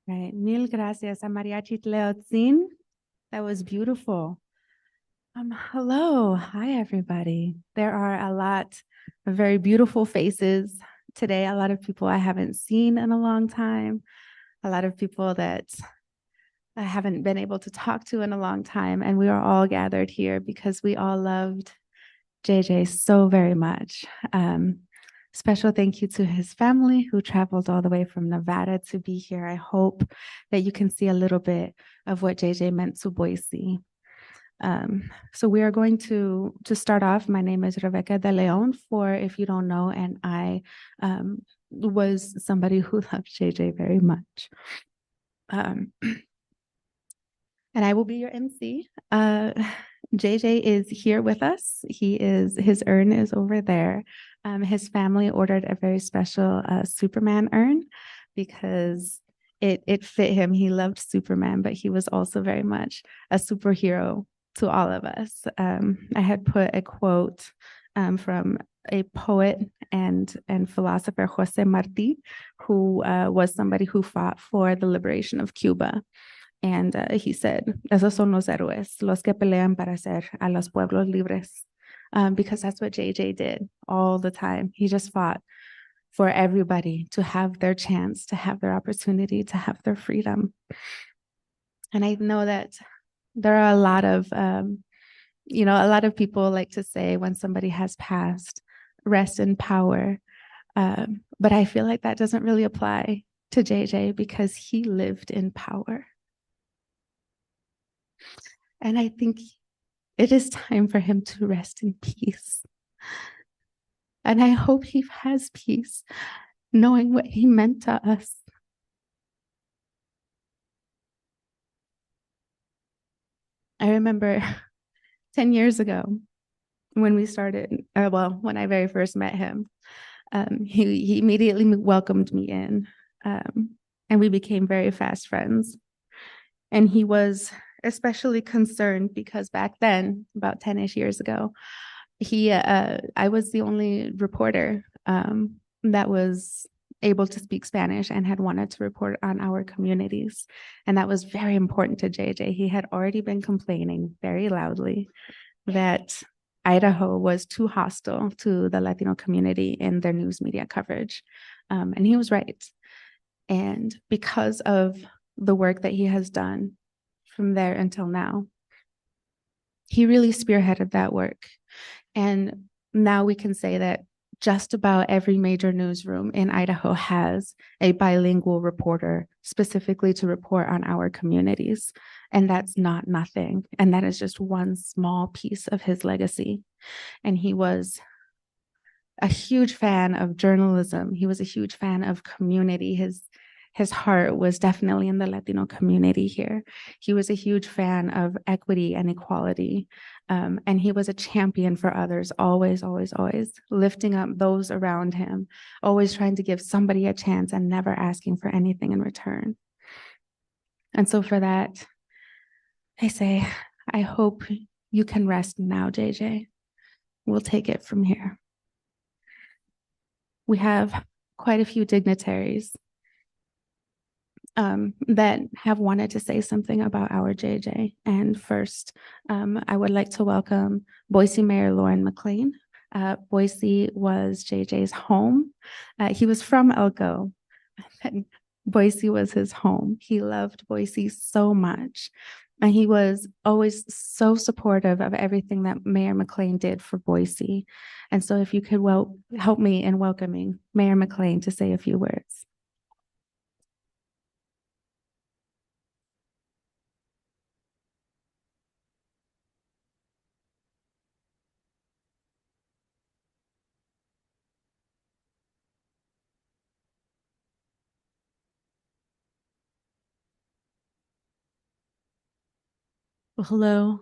Right. Mil gracias a Mariachi Tleotzin. That was beautiful. Hello. Hi, everybody. There are a lot of very beautiful faces today, a lot of people I haven't seen in a long time, a lot of people that I haven't been able to talk to in a long time. And we are all gathered here because we all loved JJ so very much. Special thank you to his family who traveled all the way from Nevada to be here. I hope that you can see a little bit of what JJ meant to Boise. So we are going to start off. My name is Rebecca de Leon, for if you don't know, and I was somebody who loved JJ very much. And I will be your MC. JJ is here with us. His urn is over there. His family ordered a very special Superman urn because it fit him. He loved Superman, but he was also very much a superhero to all of us. I had put a quote from a poet and philosopher, Jose Marti, who was somebody who fought for the liberation of Cuba. And he said, esos son los héroes, los que pelean para hacer a los pueblos libres. Because that's what JJ did all the time. He just fought for everybody to have their chance, to have their opportunity, to have their freedom. And I know that there are a lot of, a lot of people like to say when somebody has passed, rest in power. But I feel like that doesn't really apply to JJ because he lived in power. And I think it is time for him to rest in peace. And I hope he has peace, knowing what he meant to us. I remember 10 years ago when we started, when I very first met him, he immediately welcomed me in, and we became very fast friends. And he was especially concerned because back then, about 10-ish years ago, I was the only reporter that was able to speak Spanish and had wanted to report on our communities. And that was very important to JJ. He had already been complaining very loudly that Idaho was too hostile to the Latino community in their news media coverage. And he was right. And because of the work that he has done from there until now, he really spearheaded that work. And now we can say that just about every major newsroom in Idaho has a bilingual reporter specifically to report on our communities. And that's not nothing. And that is just one small piece of his legacy. And he was a huge fan of journalism. He was a huge fan of community. His heart was definitely in the Latino community here. He was a huge fan of equity and equality. And he was a champion for others, always, always, always lifting up those around him, always trying to give somebody a chance and never asking for anything in return. And so for that, I say, I hope you can rest now, JJ. We'll take it from here. We have quite a few dignitaries that have wanted to say something about our JJ. And first, I would like to welcome Boise Mayor Lauren McLean. Boise was JJ's home. He was from Elko, and Boise was his home. He loved Boise so much. And he was always so supportive of everything that Mayor McLean did for Boise. And so if you could help me in welcoming Mayor McLean to say a few words. Well, hello.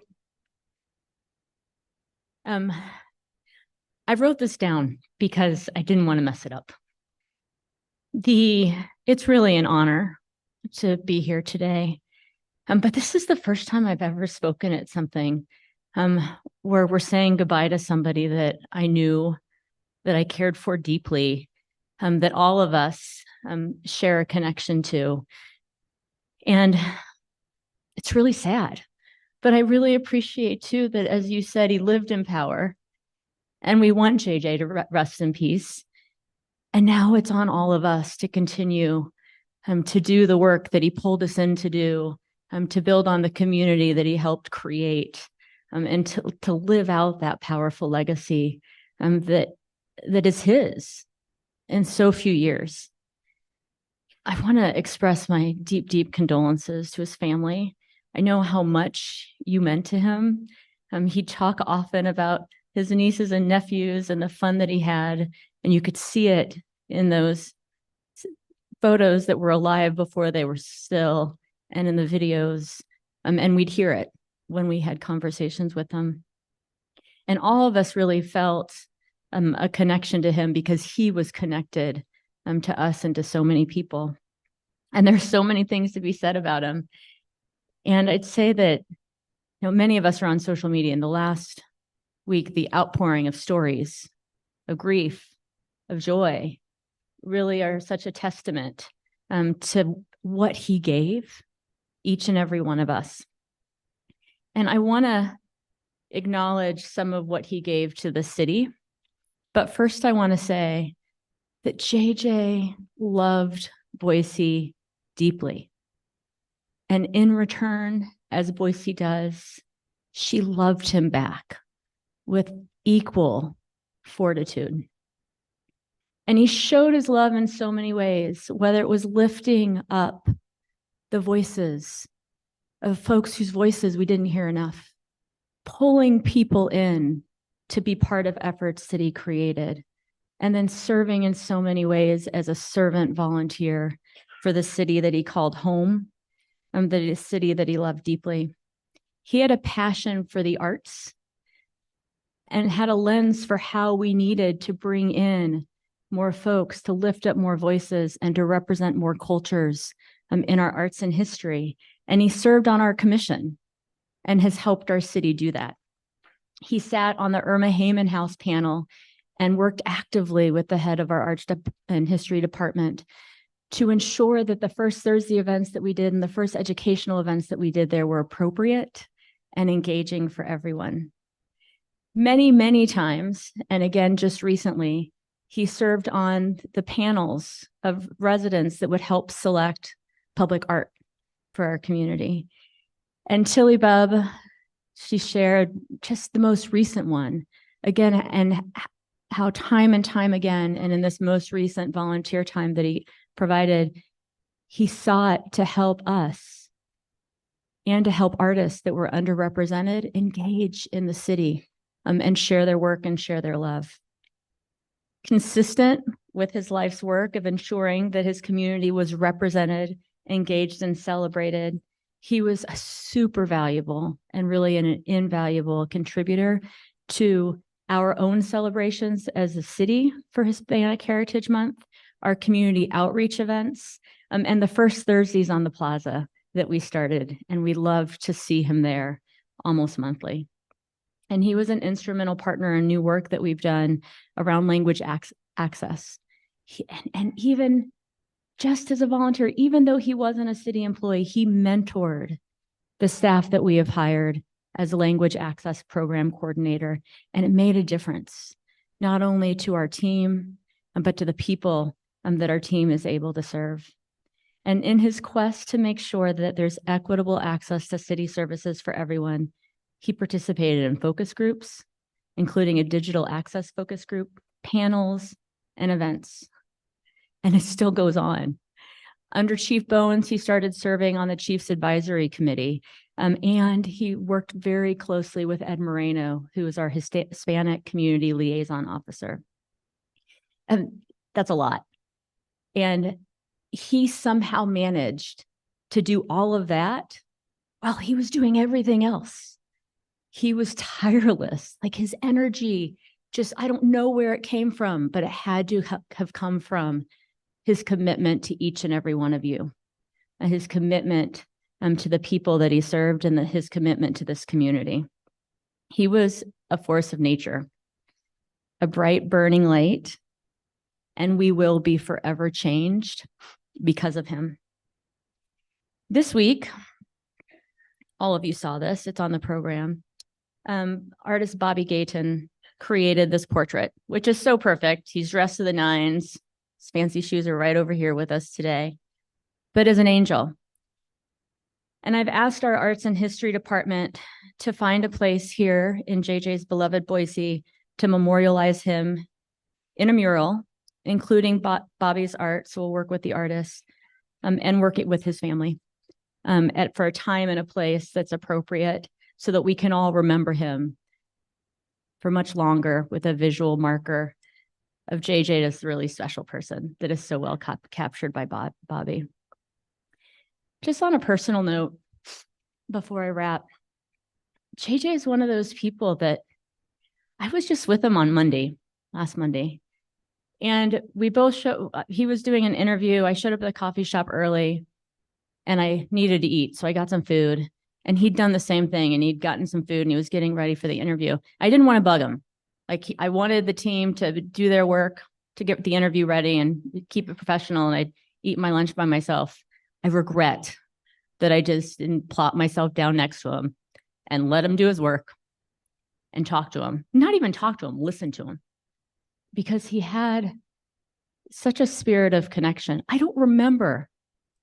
I wrote this down because I didn't want to mess it up. It's really an honor to be here today. But this is the first time I've ever spoken at something where we're saying goodbye to somebody that I knew, that I cared for deeply, that all of us share a connection to. And it's really sad. But I really appreciate too that, as you said, he lived in power, and we want JJ to rest in peace. And now it's on all of us to continue to do the work that he pulled us in to do, to build on the community that he helped create, and to live out that powerful legacy that is his in so few years. I want to express my deep, deep condolences to his family. I know how much you meant to him. He'd talk often about his nieces and nephews and the fun that he had, and you could see it in those photos that were alive before they were still, and in the videos, and we'd hear it when we had conversations with them. And all of us really felt a connection to him because he was connected to us and to so many people. And there's so many things to be said about him. And I'd say that, many of us are on social media. In the last week, the outpouring of stories, of grief, of joy, really are such a testament to what he gave each and every one of us. And I want to acknowledge some of what he gave to the city. But first, I want to say that JJ loved Boise deeply. And in return, as Boise does, she loved him back with equal fortitude. And he showed his love in so many ways, whether it was lifting up the voices of folks whose voices we didn't hear enough, pulling people in to be part of efforts that he created, and then serving in so many ways as a servant volunteer for the city that he called home, the city that he loved deeply. He had a passion for the arts and had a lens for how we needed to bring in more folks, to lift up more voices, and to represent more cultures in our arts and history. And he served on our commission and has helped our city do that. He sat on the Irma Heyman House panel and worked actively with the head of our Arts and History Department to ensure that the first Thursday events that we did and the first educational events that we did there were appropriate and engaging for everyone. Many, many times, and again, just recently, he served on the panels of residents that would help select public art for our community. And Tilly Bub, she shared just the most recent one, again, and how time and time again, and in this most recent volunteer time that he provided, he sought to help us and to help artists that were underrepresented engage in the city and share their work and share their love. Consistent with his life's work of ensuring that his community was represented, engaged, and celebrated, he was a super valuable and really an invaluable contributor to our own celebrations as a city for Hispanic Heritage Month, our community outreach events, and the first Thursdays on the plaza that we started. And we love to see him there almost monthly. And he was an instrumental partner in new work that we've done around language access. And even just as a volunteer, even though he wasn't a city employee, he mentored the staff that we have hired as a language access program coordinator. And it made a difference, not only to our team, but to the people that our team is able to serve. And in his quest to make sure that there's equitable access to city services for everyone, he participated in focus groups, including a digital access focus group, panels, and events. And it still goes on. Under Chief Bowens, he started serving on the Chiefs Advisory Committee, and he worked very closely with Ed Moreno, who is our Hispanic Community Liaison Officer. And that's a lot. And he somehow managed to do all of that while he was doing everything else. He was tireless, like his energy, just, I don't know where it came from, but it had to have come from his commitment to each and every one of you, and his commitment to the people that he served, and his commitment to this community. He was a force of nature, a bright burning light, and we will be forever changed because of him. This week, all of you saw this, it's on the program. Artist Bobby Gayton created this portrait, which is so perfect. He's dressed to the nines. His fancy shoes are right over here with us today, but as an angel. And I've asked our arts and history department to find a place here in JJ's beloved Boise to memorialize him in a mural, including Bobby's art. So we'll work with the artist and work it with his family for a time and a place that's appropriate so that we can all remember him for much longer with a visual marker of JJ as a really special person that is so well captured by Bobby. Just on a personal note, before I wrap, JJ is one of those people that I was just with him on last Monday. And we both he was doing an interview. I showed up at the coffee shop early and I needed to eat. So I got some food and he'd done the same thing and he'd gotten some food and he was getting ready for the interview. I didn't want to bug him. I wanted the team to do their work to get the interview ready and keep it professional. And I'd eat my lunch by myself. I regret that I just didn't plop myself down next to him and let him do his work and talk to him. Not even talk to him, listen to him. Because he had such a spirit of connection. I don't remember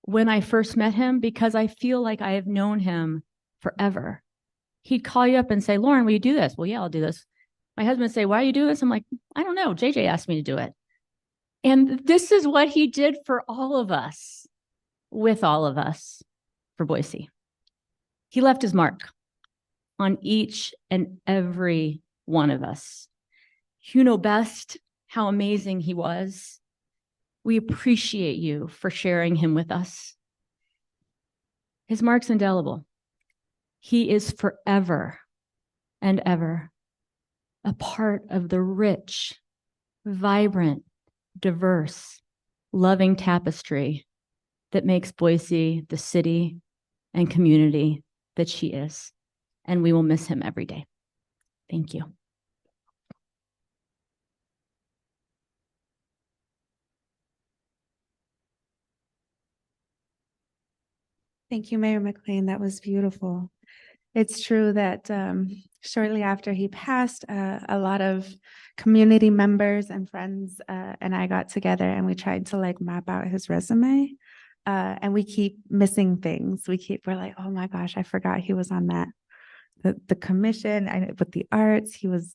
when I first met him because I feel like I have known him forever. He'd call you up and say, Lauren, will you do this? Well, yeah, I'll do this. My husband would say, why are you doing this? I'm like, I don't know. JJ asked me to do it. And this is what he did for all of us, with all of us, for Boise. He left his mark on each and every one of us. You know best how amazing he was. We appreciate you for sharing him with us. His mark's indelible. He is forever and ever a part of the rich, vibrant, diverse, loving tapestry that makes Boise the city and community that she is. And we will miss him every day. Thank you. Thank you, Mayor McLean. That was beautiful. It's true that shortly after he passed, a lot of community members and friends and I got together and we tried to map out his resume. And we keep missing things. We're like, oh my gosh, I forgot he was on that. The commission and with the arts, he was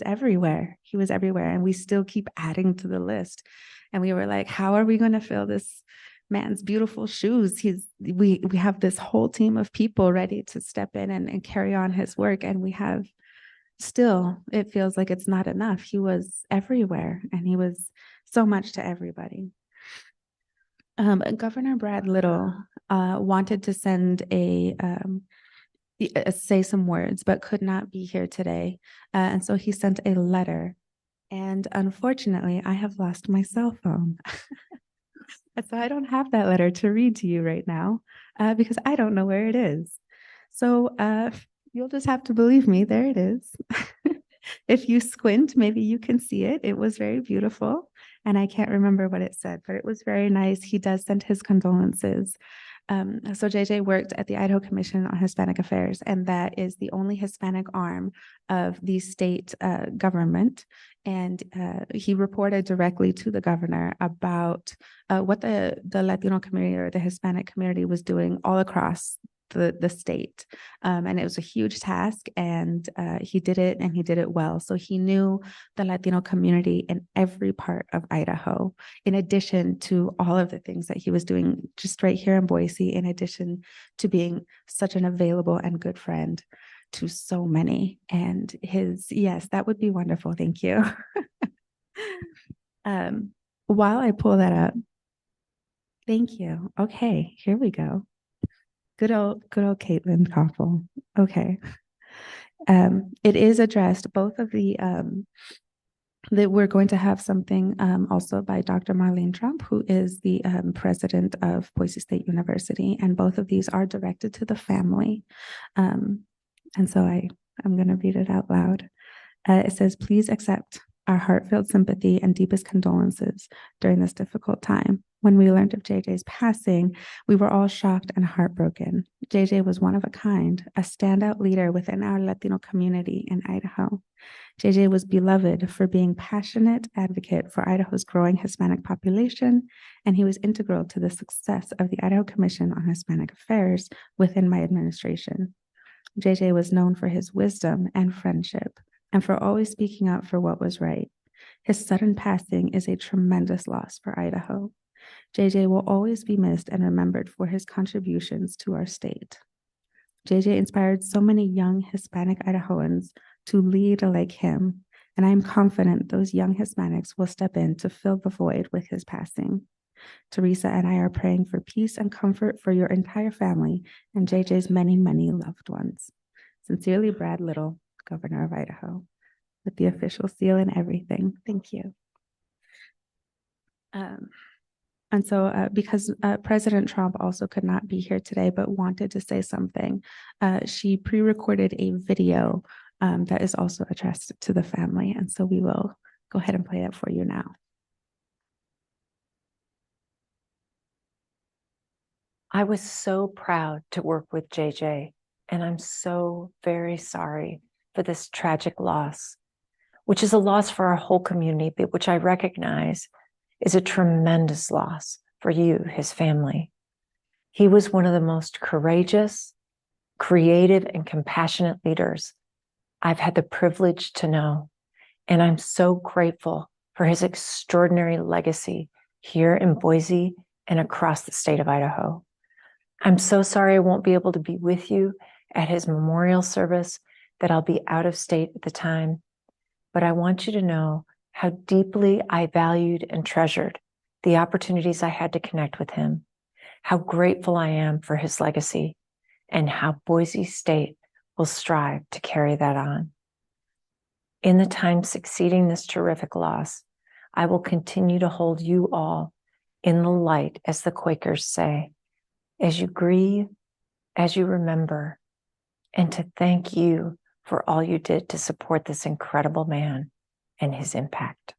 everywhere. He was everywhere. And we still keep adding to the list. And we were like, how are we going to fill this man's beautiful shoes? We have this whole team of people ready to step in and carry on his work. And we have still, it feels like it's not enough. He was everywhere and he was so much to everybody. Governor Brad Little wanted to send say some words, but could not be here today. And so he sent a letter. And unfortunately, I have lost my cell phone. So I don't have that letter to read to you right now because I don't know where it is. So you'll just have to believe me. There it is. If you squint, maybe you can see it. It was very beautiful. And I can't remember what it said, but it was very nice. He does send his condolences. So JJ worked at the Idaho Commission on Hispanic Affairs, and that is the only Hispanic arm of the state government. And he reported directly to the governor about what the Latino community or the Hispanic community was doing all across the state. And it was a huge task, and he did it, and he did it well. So he knew the Latino community in every part of Idaho, in addition to all of the things that he was doing just right here in Boise, in addition to being such an available and good friend to so many. And yes, that would be wonderful. Thank you. While I pull that up, thank you. Okay, here we go. Good old Caitlin Koffel. Okay. It is addressed, both of the that we're going to have something also by Dr. Marlene Trump, who is the president of Boise State University, and both of these are directed to the family. And so I'm going to read it out loud. It says, please accept our heartfelt sympathy and deepest condolences during this difficult time. When we learned of JJ's passing, we were all shocked and heartbroken. JJ was one of a kind, a standout leader within our Latino community in Idaho. JJ was beloved for being passionate advocate for Idaho's growing Hispanic population, and he was integral to the success of the Idaho Commission on Hispanic Affairs within my administration. JJ was known for his wisdom and friendship, and for always speaking up for what was right. His sudden passing is a tremendous loss for Idaho. JJ will always be missed and remembered for his contributions to our state. JJ inspired so many young Hispanic Idahoans to lead like him, and I am confident those young Hispanics will step in to fill the void with his passing. Teresa and I are praying for peace and comfort for your entire family and JJ's many, many loved ones. Sincerely, Brad Little, Governor of Idaho, with the official seal and everything. Thank you. And so because President Trump also could not be here today, but wanted to say something, she pre-recorded a video that is also addressed to the family. And so we will go ahead and play that for you now. I was so proud to work with JJ, and I'm so very sorry for this tragic loss, which is a loss for our whole community, but which I recognize is a tremendous loss for you, his family. He was one of the most courageous, creative, and compassionate leaders I've had the privilege to know. And I'm so grateful for his extraordinary legacy here in Boise and across the state of Idaho. I'm so sorry I won't be able to be with you at his memorial service, that I'll be out of state at the time. But I want you to know how deeply I valued and treasured the opportunities I had to connect with him, how grateful I am for his legacy, and how Boise State will strive to carry that on. In the time succeeding this terrific loss, I will continue to hold you all in the light, as the Quakers say, as you grieve, as you remember, and to thank you for all you did to support this incredible man and his impact.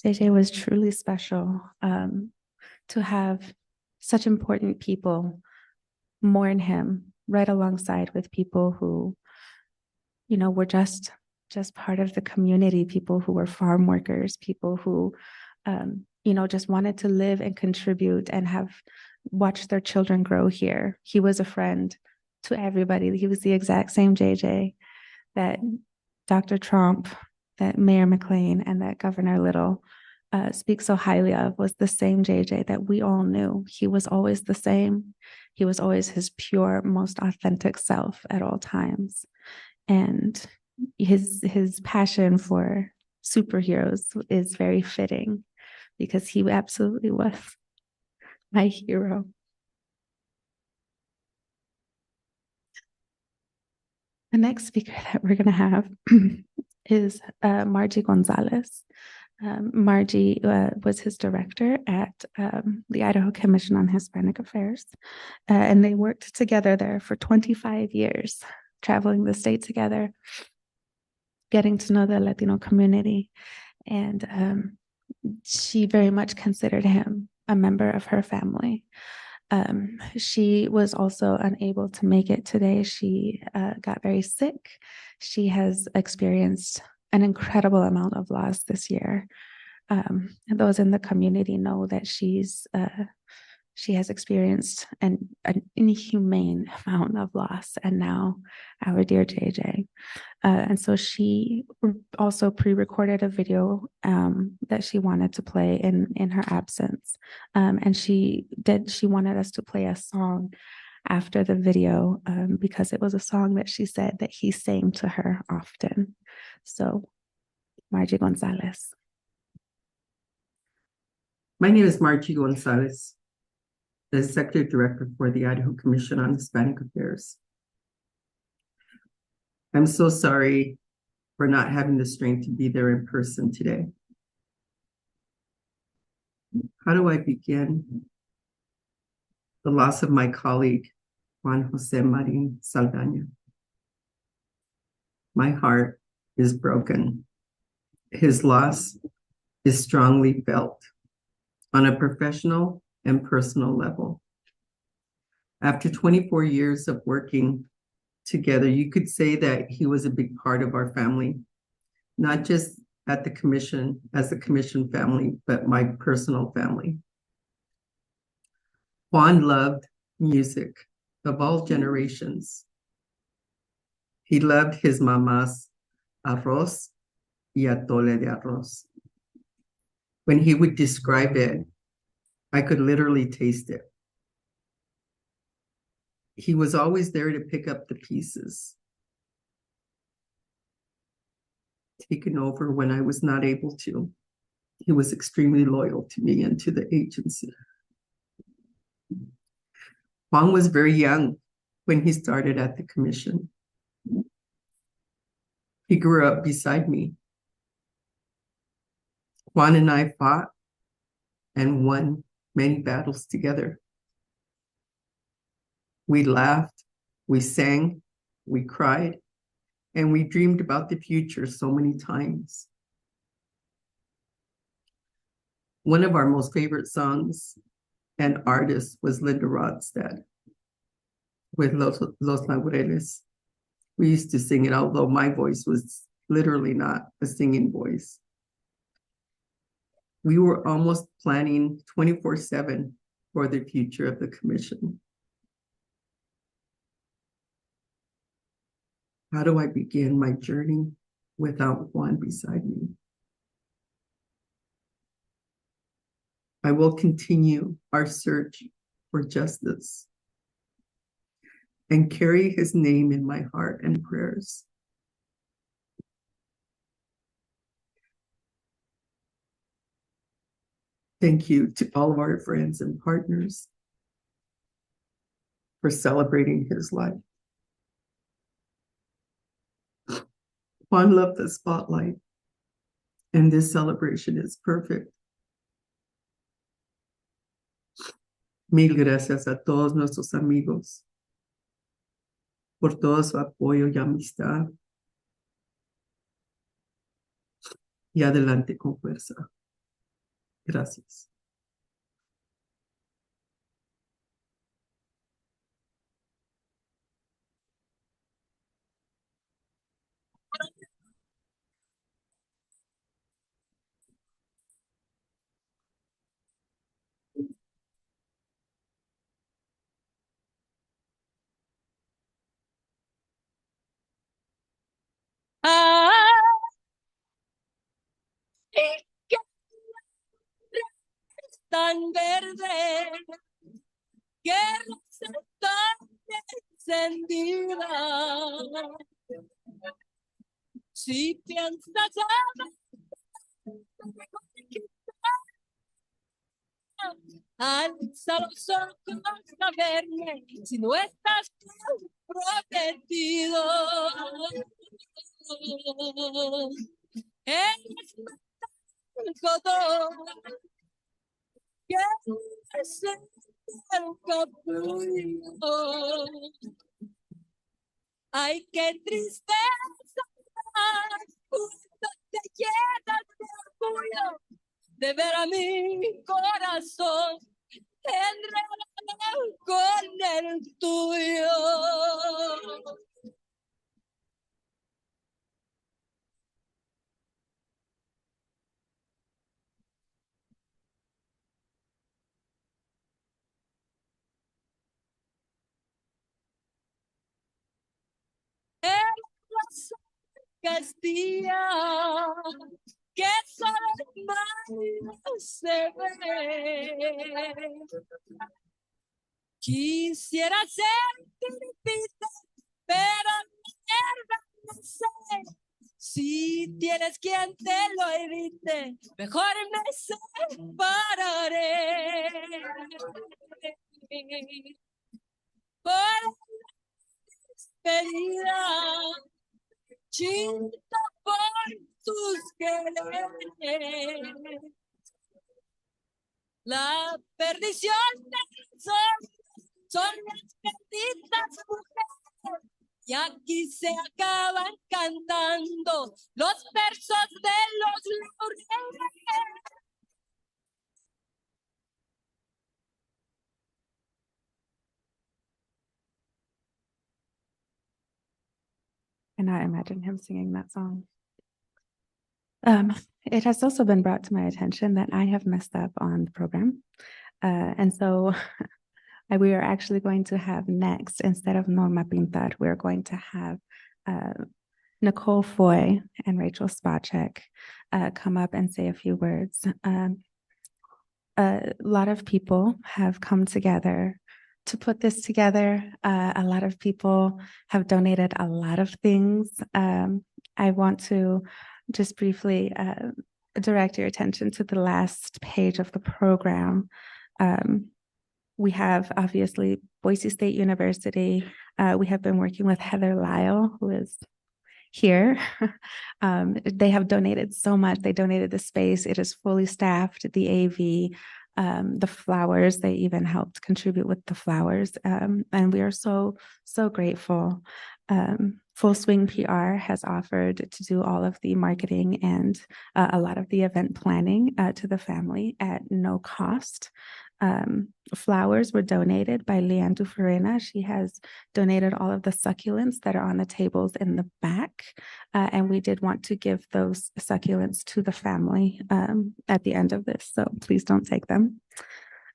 JJ was truly special to have such important people mourn him right alongside with people who, you know, were just part of the community, people who were farm workers, people who, you know, just wanted to live and contribute and have watched their children grow here. He was a friend to everybody. He was the exact same JJ that Dr. Trump, that Mayor McLean, and that Governor Little speak so highly of, was the same JJ that we all knew. He was always the same. He was always his pure, most authentic self at all times. And his passion for superheroes is very fitting, because he absolutely was my hero. The next speaker that we're going to have is Margie Gonzalez. Margie was his director at the Idaho Commission on Hispanic Affairs, and they worked together there for 25 years, traveling the state together, getting to know the Latino community. And she very much considered him a member of her family. She was also unable to make it today. She got very sick. She has experienced an incredible amount of loss this year. Those in the community know that she has experienced an inhumane amount of loss, and now our dear JJ. And so she also pre-recorded a video that she wanted to play in her absence. And she wanted us to play a song after the video because it was a song that she said that he sang to her often. So, Margie Gonzalez. My name is Margie Gonzalez, the Executive Director for the Idaho Commission on Hispanic Affairs. I'm so sorry for not having the strength to be there in person today. How do I begin? the loss of my colleague, Juan Jose Marin Saldaña. My heart is broken. His loss is strongly felt on a professional and personal level. After 24 years of working together, you could say that he was a big part of our family, not just at the commission, as the commission family, but my personal family. Juan loved music of all generations. He loved his mama's arroz y atole de arroz. When he would describe it, I could literally taste it. He was always there to pick up the pieces, taking over when I was not able to. He was extremely loyal to me and to the agency. Juan was very young when he started at the commission. He grew up beside me. Juan and I fought and won many battles together. We laughed, we sang, we cried, and we dreamed about the future so many times. One of our most favorite songs and artists was Linda Ronstadt with Los Laureles. We used to sing it, although my voice was literally not a singing voice. We were almost planning 24/7 for the future of the commission. How do I begin my journey without Juan beside me? I will continue our search for justice and carry his name in my heart and prayers. Thank you to all of our friends and partners for celebrating his life. Juan loved the spotlight, and this celebration is perfect. Mil gracias a todos nuestros amigos por todo su apoyo y amistad. Y adelante con fuerza. Gracias. Ay, qué tan verde, qué rosa tan encendida. Si piensas alza los ojos a verme, si no estás prometido. Eres el cotón que es el capullo. Ay, qué tristeza cuando te llenas de orgullo de ver a mi corazón enredado con el tuyo. Castilla, que solo el mar se ve. Quisiera ser tiripita, pero no sé. Si tienes quien te lo evite, mejor me separaré. Por despedida, chinta por tus quereres. La perdición de los hombres son las benditas mujeres. Y aquí se acaban cantando los versos de los laureles. Cannot imagine him singing that song. It has also been brought to my attention that I have messed up on the program. And so we are actually going to have next, instead of Norma Pintar, we're going to have Nicole Foy and Rachel Spacek come up and say a few words. A lot of people have come together to put this together. A lot of people have donated a lot of things. I want to just briefly direct your attention to the last page of the program. We have obviously Boise State University. We have been working with Heather Lyle, who is here. They have donated so much. They donated the space. It is fully staffed, the AV, the flowers. They even helped contribute with the flowers. And we are so, so grateful. Full Swing PR has offered to do all of the marketing and a lot of the event planning to the family at no cost. Flowers were donated by Leanne Dufarena. She has donated all of the succulents that are on the tables in the back. And we did want to give those succulents to the family at the end of this. So please don't take them.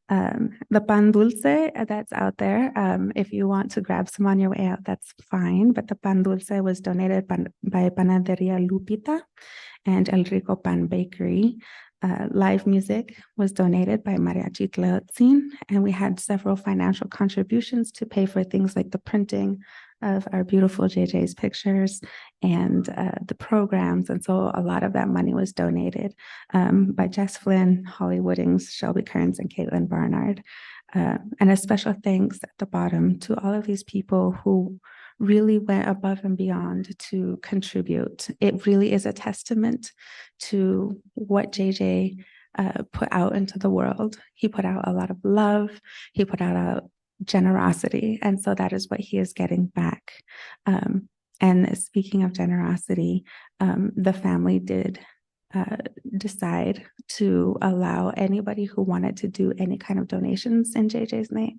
The pan dulce that's out there, if you want to grab some on your way out, that's fine. But the pan dulce was donated by Panaderia Lupita and El Rico Pan Bakery. Live music was donated by Mariachi Tleotzin, and we had several financial contributions to pay for things like the printing of our beautiful JJ's pictures and the programs. And so a lot of that money was donated by Jess Flynn, Holly Woodings, Shelby Kearns, and Caitlin Barnard. And a special thanks at the bottom to all of these people who really went above and beyond to contribute. It really is a testament to what JJ put out into the world. He put out a lot of love. He put out generosity. And so that is what he is getting back. And speaking of generosity, the family did decide to allow anybody who wanted to do any kind of donations in JJ's name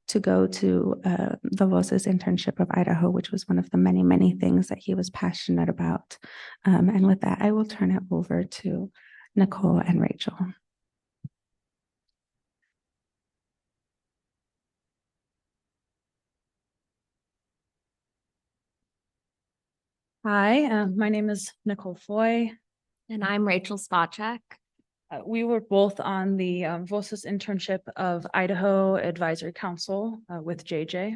to go to the Voces internship of Idaho, which was one of the many, many things that he was passionate about. And with that, I will turn it over to Nicole and Rachel. Hi, my name is Nicole Foy. And I'm Rachel Spacek. We were both on the Voces internship of Idaho Advisory Council with JJ.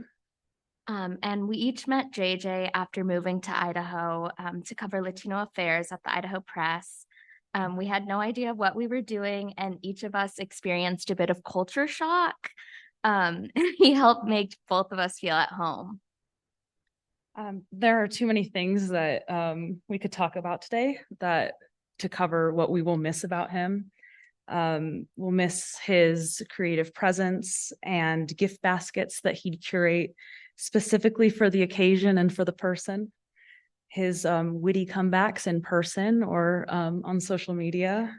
And we each met JJ after moving to Idaho to cover Latino affairs at the Idaho Press. We had no idea what we were doing, and each of us experienced a bit of culture shock. He helped make both of us feel at home. There are too many things that we could talk about today to cover what we will miss about him. We'll miss his creative presence and gift baskets that he'd curate specifically for the occasion and for the person. His witty comebacks in person or on social media.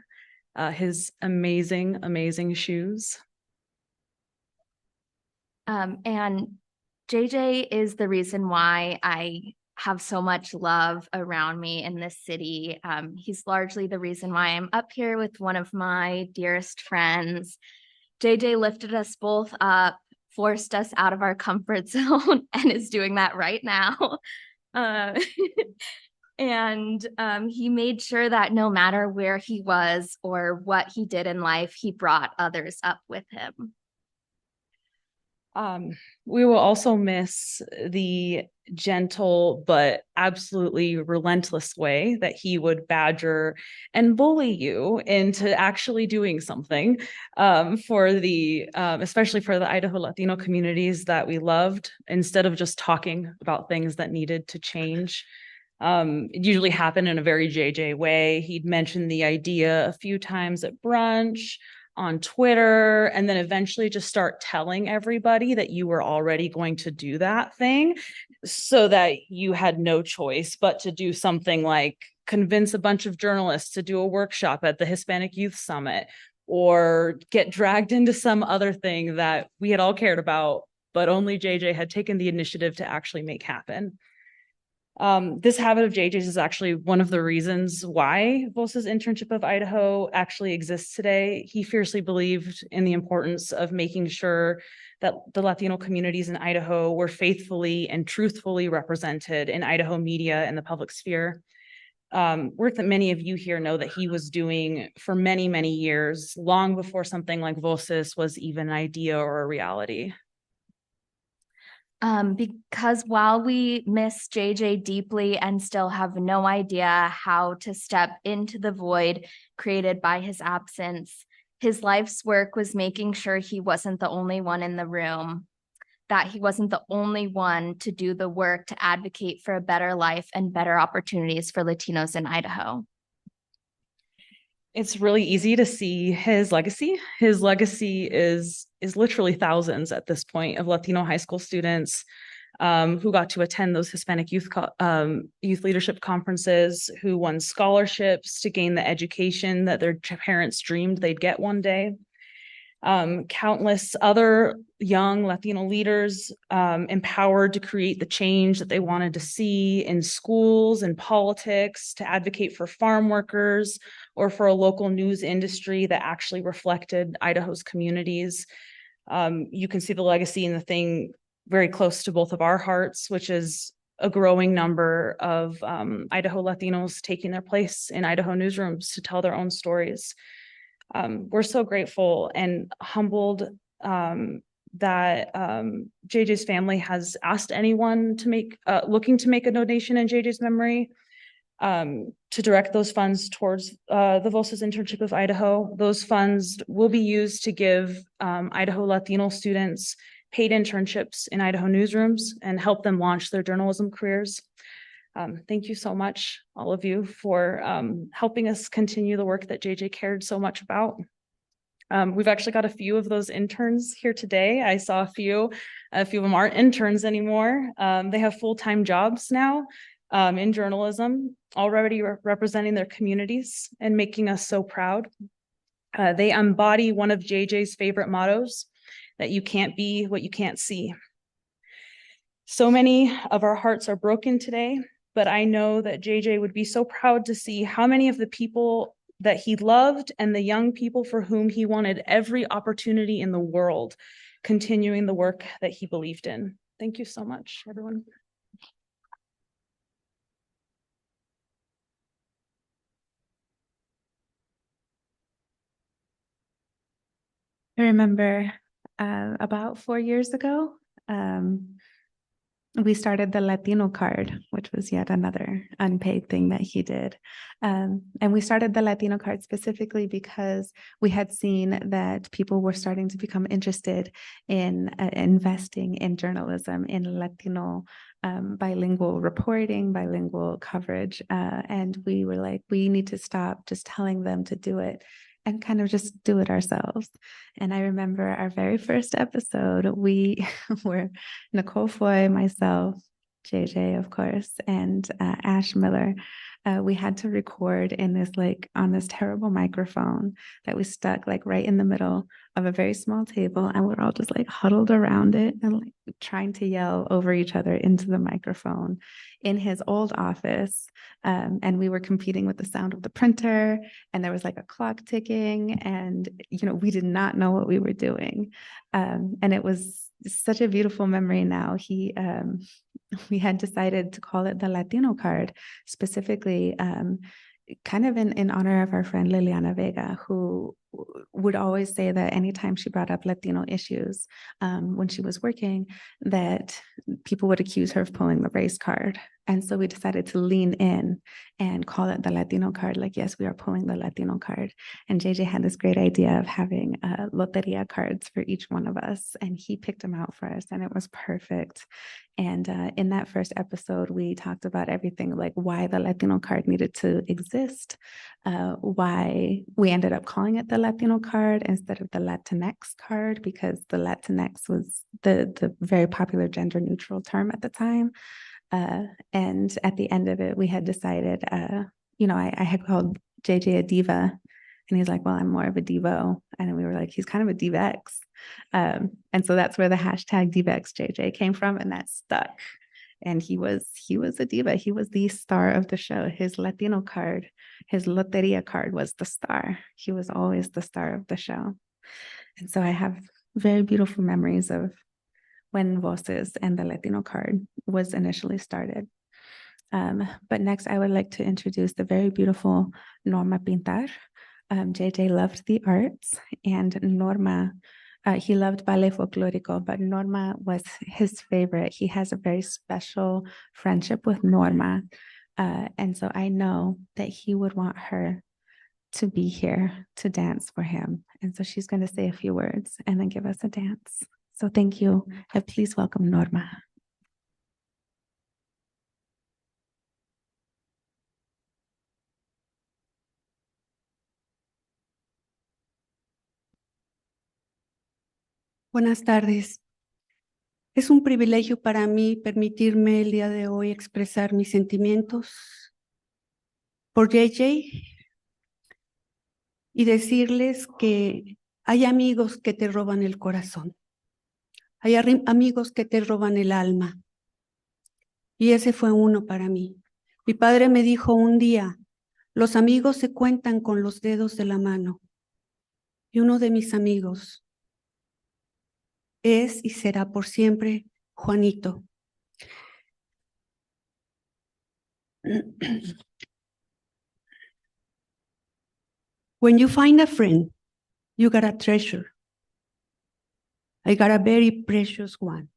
His amazing, amazing shoes. And JJ is the reason why I have so much love around me in this city. He's largely the reason why I'm up here with one of my dearest friends. JJ lifted us both up, forced us out of our comfort zone, and is doing that right now. And he made sure that no matter where he was or what he did in life, he brought others up with him. We will also miss the gentle but absolutely relentless way that he would badger and bully you into actually doing something for the especially for the Idaho Latino communities that we loved, instead of just talking about things that needed to change. It usually happened in a very JJ way. He'd mentioned the idea a few times at brunch, on Twitter, and then eventually just start telling everybody that you were already going to do that thing, so that you had no choice but to do something like convince a bunch of journalists to do a workshop at the Hispanic Youth Summit, or get dragged into some other thing that we had all cared about, but only JJ had taken the initiative to actually make happen. This habit of JJ's is actually one of the reasons why Vosa's Internship of Idaho actually exists today. He fiercely believed in the importance of making sure that the Latino communities in Idaho were faithfully and truthfully represented in Idaho media and the public sphere. Work that many of you here know that he was doing for many, many years, long before something like Vosis was even an idea or a reality. Because while we miss JJ deeply and still have no idea how to step into the void created by his absence, his life's work was making sure he wasn't the only one in the room, that he wasn't the only one to do the work to advocate for a better life and better opportunities for Latinos in Idaho. It's really easy to see his legacy. His legacy is literally thousands at this point of Latino high school students who got to attend those Hispanic youth leadership conferences, who won scholarships to gain the education that their parents dreamed they'd get one day. Countless other young Latino leaders empowered to create the change that they wanted to see in schools and politics, to advocate for farm workers or for a local news industry that actually reflected Idaho's communities. You can see the legacy in the thing very close to both of our hearts, which is a growing number of Idaho Latinos taking their place in Idaho newsrooms to tell their own stories. We're so grateful and humbled that JJ's family has asked anyone to make, looking to make a donation in JJ's memory, to direct those funds towards the Vosa's Internship of Idaho. Those funds will be used to give Idaho Latino students paid internships in Idaho newsrooms and help them launch their journalism careers. Thank you so much, all of you, for helping us continue the work that JJ cared so much about. We've actually got a few of those interns here today. I saw a few of them aren't interns anymore. They have full-time jobs now in journalism, already representing their communities and making us so proud. They embody one of JJ's favorite mottos, that you can't be what you can't see. So many of our hearts are broken today, but I know that JJ would be so proud to see how many of the people that he loved and the young people for whom he wanted every opportunity in the world continuing the work that he believed in. Thank you so much, everyone. I remember about 4 years ago, we started the Latino card, which was yet another unpaid thing that he did. And we started the Latino card specifically because we had seen that people were starting to become interested in investing in journalism, in Latino bilingual reporting, bilingual coverage. And we were like, we need to stop just telling them to do it and kind of just do it ourselves. And I remember our very first episode, we were Nicole Foy, myself, JJ, of course, and Ash Miller. We had to record in this, like, on this terrible microphone that we stuck like right in the middle of a very small table, and we're all just like huddled around it and like trying to yell over each other into the microphone in his old office. And we were competing with the sound of the printer, and there was like a clock ticking, and we did not know what we were doing. And it was such a beautiful memory now. We had decided to call it the Latino card, specifically kind of in honor of our friend Liliana Vega, who would always say that anytime she brought up Latino issues when she was working, that people would accuse her of pulling the race card. And so we decided to lean in and call it the Latino card. Like, yes, we are pulling the Latino card. And JJ had this great idea of having loteria cards for each one of us. And he picked them out for us, and it was perfect. And in that first episode, we talked about everything, like why the Latino card needed to exist, why we ended up calling it the Latino card instead of the Latinx card, because the Latinx was the very popular gender neutral term at the time. And at the end of it, we had decided, I had called JJ a diva, and he's like, well, I'm more of a Devo. And we were like, he's kind of a Divex. And so that's where the hashtag DivexJJ came from, and that stuck. And he was a diva. He was the star of the show. His Latino card, his Loteria card was the star. He was always the star of the show. And so I have very beautiful memories of when Voces and the Latino card was initially started. But next, I would like to introduce the very beautiful Norma Pintar. JJ loved the arts, and Norma, he loved ballet folklorico, but Norma was his favorite. He has a very special friendship with Norma. And so I know that he would want her to be here to dance for him. And so she's going to say a few words and then give us a dance. So thank you, and please welcome Norma. Buenas tardes. Es un privilegio para mí permitirme el día de hoy expresar mis sentimientos por JJ y decirles que hay amigos que te roban el corazón. Hay amigos que te roban el alma. Y ese fue uno para mí. Mi padre me dijo un día, los amigos se cuentan con los dedos de la mano. Y uno de mis amigos es y será por siempre Juanito. When you find a friend, you got a treasure. I got a very precious one.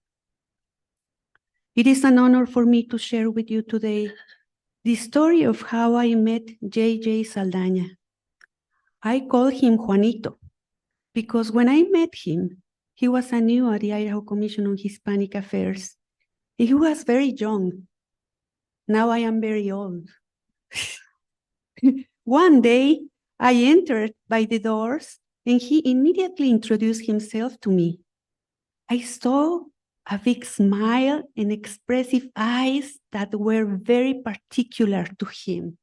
It is an honor for me to share with you today the story of how I met JJ Saldaña. I call him Juanito because when I met him, he was new at the Idaho Commission on Hispanic Affairs, and he was very young. Now I am very old. One day, I entered by the doors, and he immediately introduced himself to me. I saw a big smile and expressive eyes that were very particular to him.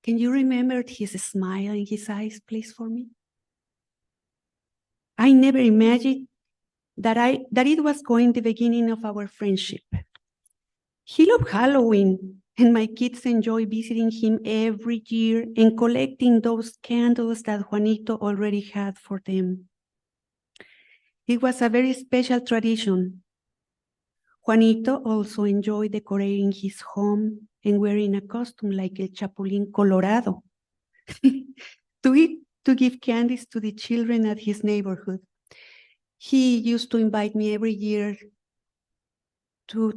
Can you remember his smile in his eyes, please, for me? I never imagined that it was going the beginning of our friendship. He loved Halloween, and my kids enjoy visiting him every year and collecting those candles that Juanito already had for them. It was a very special tradition. Juanito also enjoyed decorating his home and wearing a costume like El Chapulín Colorado to give candies to the children at his neighborhood. He used to invite me every year to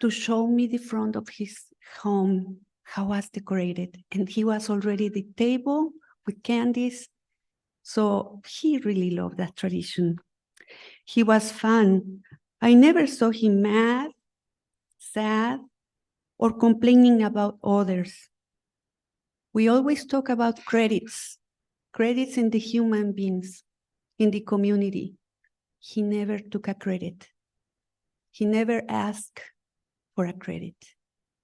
show me the front of his home, how it was decorated. And he was already at the table with candies. So he really loved that tradition. He was fun. I never saw him mad, sad, or complaining about others. We always talk about credits in the human beings, in the community. He never took a credit. He never asked for a credit.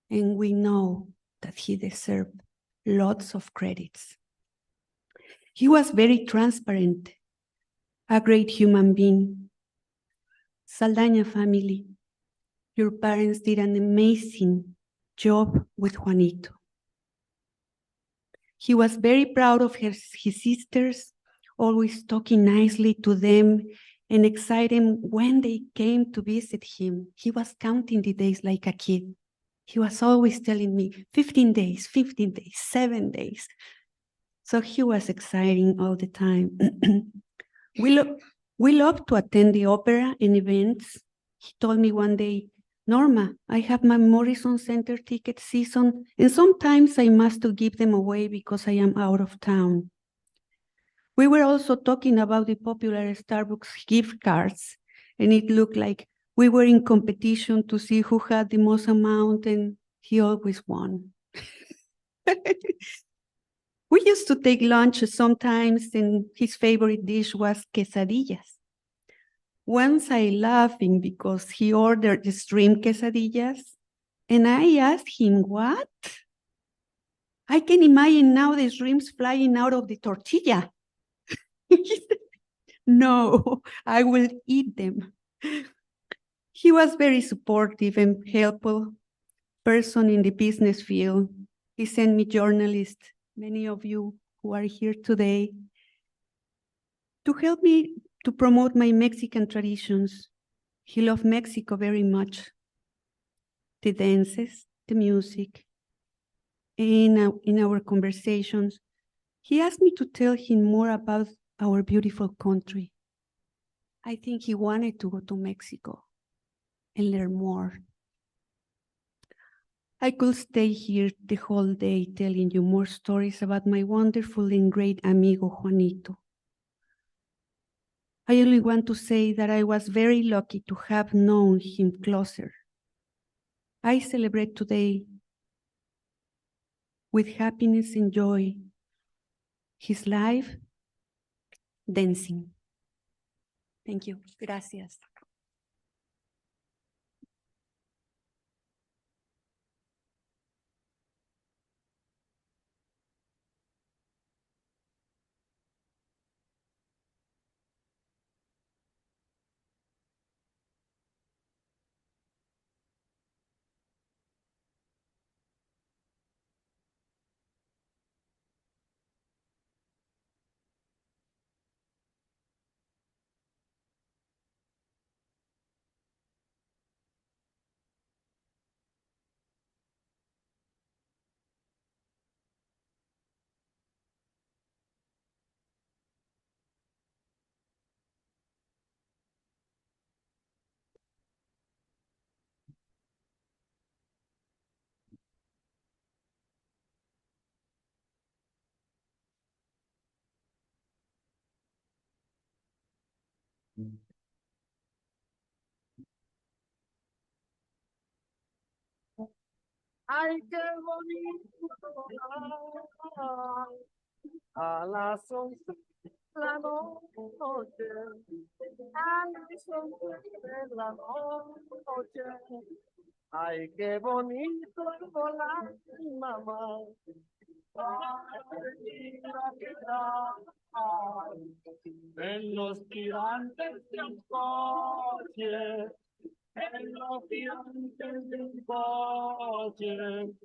And we know that he deserved lots of credits. He was very transparent, a great human being. Saldaña family, your parents did an amazing job with Juanito. He was very proud of his sisters, always talking nicely to them and excited when they came to visit him. He was counting the days like a kid. He was always telling me, 15 days, 7 days. So he was exciting all the time. We love to attend the opera and events. He told me one day, Norma, I have my Morrison Center ticket season, and sometimes I must give them away because I am out of town. We were also talking about the popular Starbucks gift cards, and it looked like we were in competition to see who had the most amount, and he always won. We used to take lunch sometimes, and his favorite dish was quesadillas. Once I laughing because he ordered the shrimp quesadillas, and I asked him, what? I can imagine now the shrimps flying out of the tortilla. He said, no, I will eat them. He was very supportive and helpful person in the business field. He sent me journalists, many of you who are here today, to help me to promote my Mexican traditions. He loved Mexico very much. The dances, the music. In our conversations, he asked me to tell him more about our beautiful country. I think he wanted to go to Mexico and learn more. I could stay here the whole day telling you more stories about my wonderful and great amigo Juanito. I only want to say that I was very lucky to have known him closer. I celebrate today with happiness and joy his life dancing. Thank you. Gracias. Ay, qué bonito a las 11 de la noche, a las 11 de la noche. Ay, qué bonito el volar, mamá. Ay, en los tirantes de un coche, en los tirantes de un coche.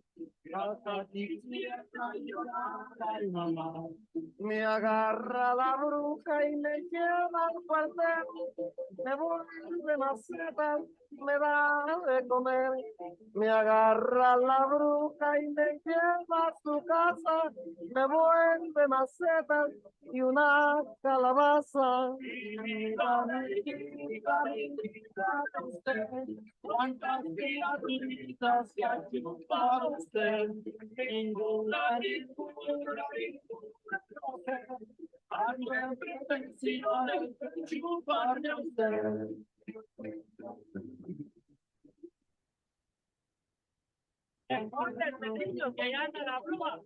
Hasta quisiera llorar, ay mamá. Me agarra la bruja y me lleva al cuartel. Me vuelve maceta, me da de comer. Me agarra la bruja y me lleva a su casa. Me vuelve maceta y una calabaza. Usted, cuántas criaturitas se ha hecho para usted. Ninguna, ninguna, ninguna. Hay pretensiones de chuparme a usted. Entonces, niños, que ya anda la bruma.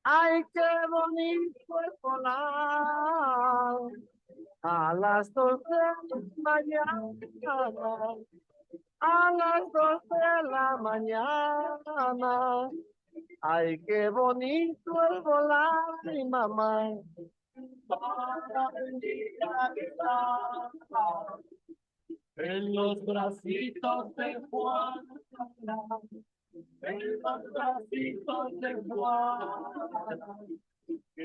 Ay, qué bonito es volar a las 2 de la mañana, a las 2 de la mañana. Ay, qué bonito es volar, mi mamá. Para bendita que está en los bracitos de Juana. En los bracitos de Juana,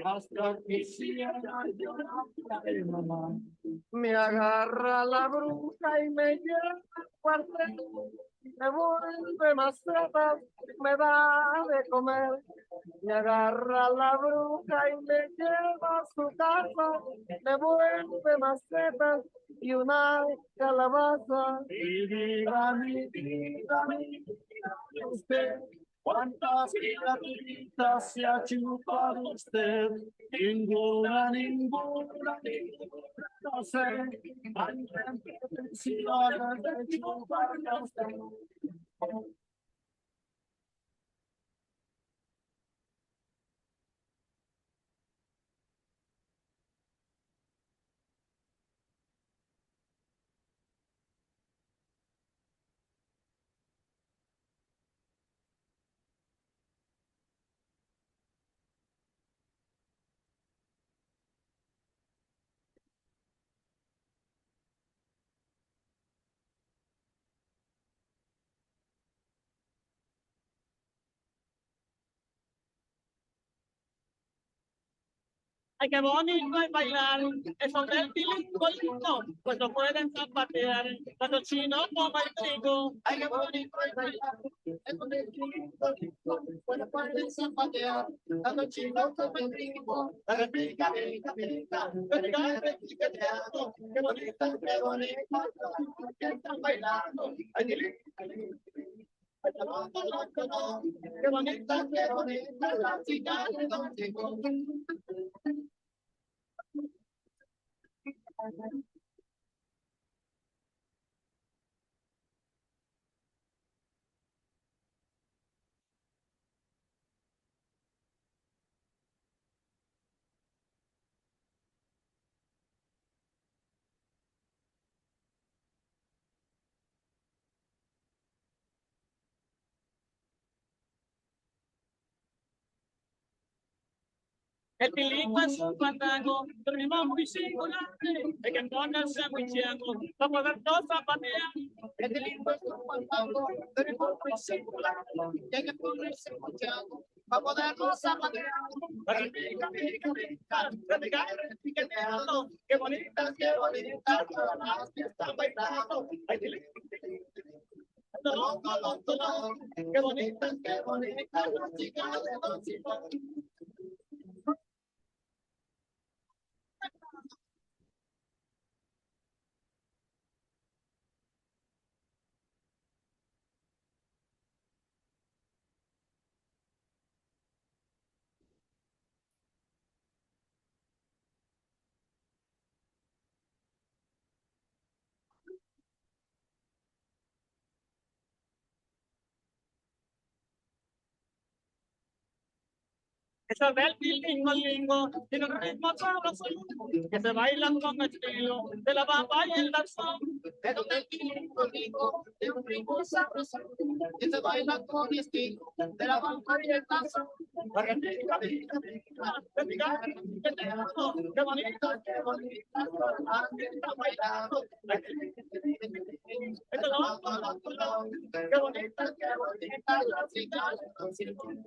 hasta quisiera llorar, ay, mamá. Me agarra la bruja y me lleva al cuartel, me vuelve maceta, me da de comer. Me agarra la bruja y me lleva a su casa, me vuelve maceta y una calabaza. Y dígame, dígame usted, ¿Cuántas criaturitas se ha chupado usted? Ninguna, ninguna, ninguna, no sé. Hay intenciones de chuparme a usted. Ay, qué bonito es bailar, eso del tilingo lindo, pues no pueden zapatear, cuando chino toma el trigo. Ay, qué bonito es bailar, eso del tilingo lindo, pues no pueden zapatear, cuando chino toma el trigo. Pica, pica, pica, pica, piqueteando, qué bonita, que están bailando. Ay, tilingo, ay, qué bonita, la chica de Don Chico. El pilingo es un fandango, de ritmo muy singular, hay que ponerse muy ciego, para poder dos zapatear. El pilingo es un fandango, de ritmo muy singular, hay que ponerse muy ciego, para poder dos zapatear. Pica, pica, pica, pica, piqueteando, qué bonitas, todas las que están bailando. Ay, tilingo, tolón, tolón, tolón, qué bonitas, las chicas de Don Simón. Eso del lingo, lingo, tiene un ritmo sabroso que se baila con estilo de la bamba y el danzón. Eso del lingo, lingo, tiene un ritmo sabroso que se baila con estilo de la bamba y el danzón. Qué bonita, todas las que están bailando. Qué bonita, la chica de Don Simón.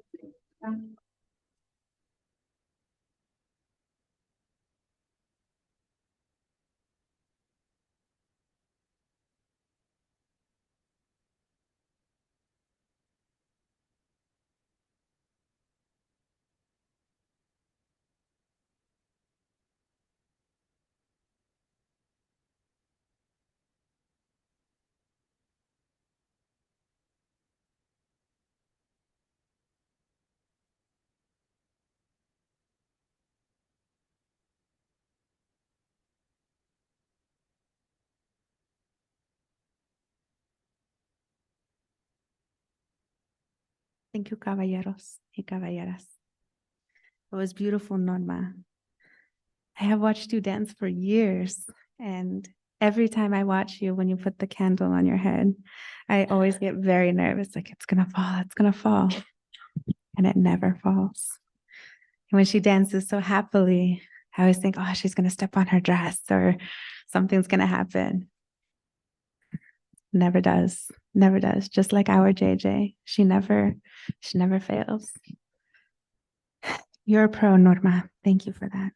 Thank you, caballeros y caballeras. It was beautiful, Norma. I have watched you dance for years, and every time I watch you, when you put the candle on your head, I always get very nervous, like it's gonna fall, it's gonna fall. And it never falls. And when she dances so happily, I always think, oh, she's gonna step on her dress or something's gonna happen. Never does, never does. Just like our JJ, she never fails. You're a pro, Norma. Thank you for that.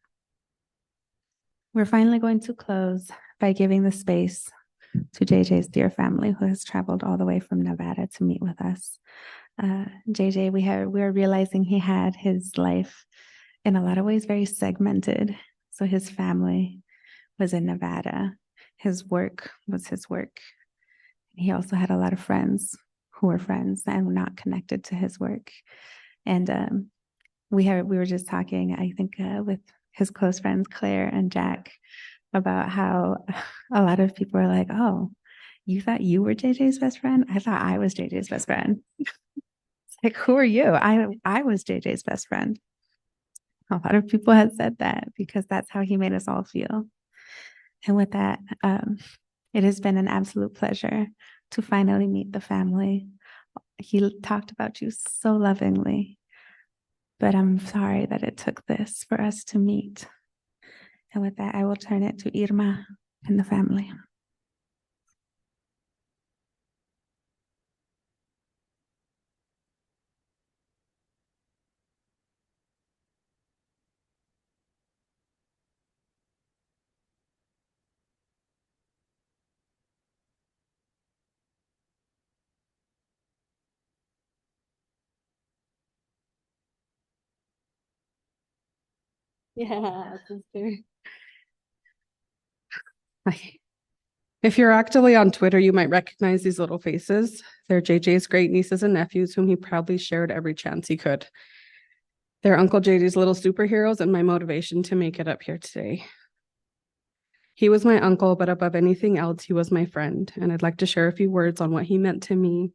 We're finally going to close by giving the space to JJ's dear family who has traveled all the way from Nevada to meet with us. JJ, we're realizing he had his life in a lot of ways very segmented. So his family was in Nevada. His work was his work. He also had a lot of friends who were friends and were not connected to his work. And we were just talking, I think, with his close friends, Claire and Jack, about how a lot of people are like, oh, you thought you were JJ's best friend? I thought I was JJ's best friend. It's like, who are you? I was JJ's best friend. A lot of people had said that because that's how he made us all feel. And with that, it has been an absolute pleasure to finally meet the family. He talked about you so lovingly, but I'm sorry that it took this for us to meet. And with that, I will turn it to Irma and the family. Yeah, sister. Hi. If you're actively on Twitter, you might recognize these little faces. They're JJ's great nieces and nephews, whom he proudly shared every chance he could. They're Uncle JJ's little superheroes and my motivation to make it up here today. He was my uncle, but above anything else, he was my friend, and I'd like to share a few words on what he meant to me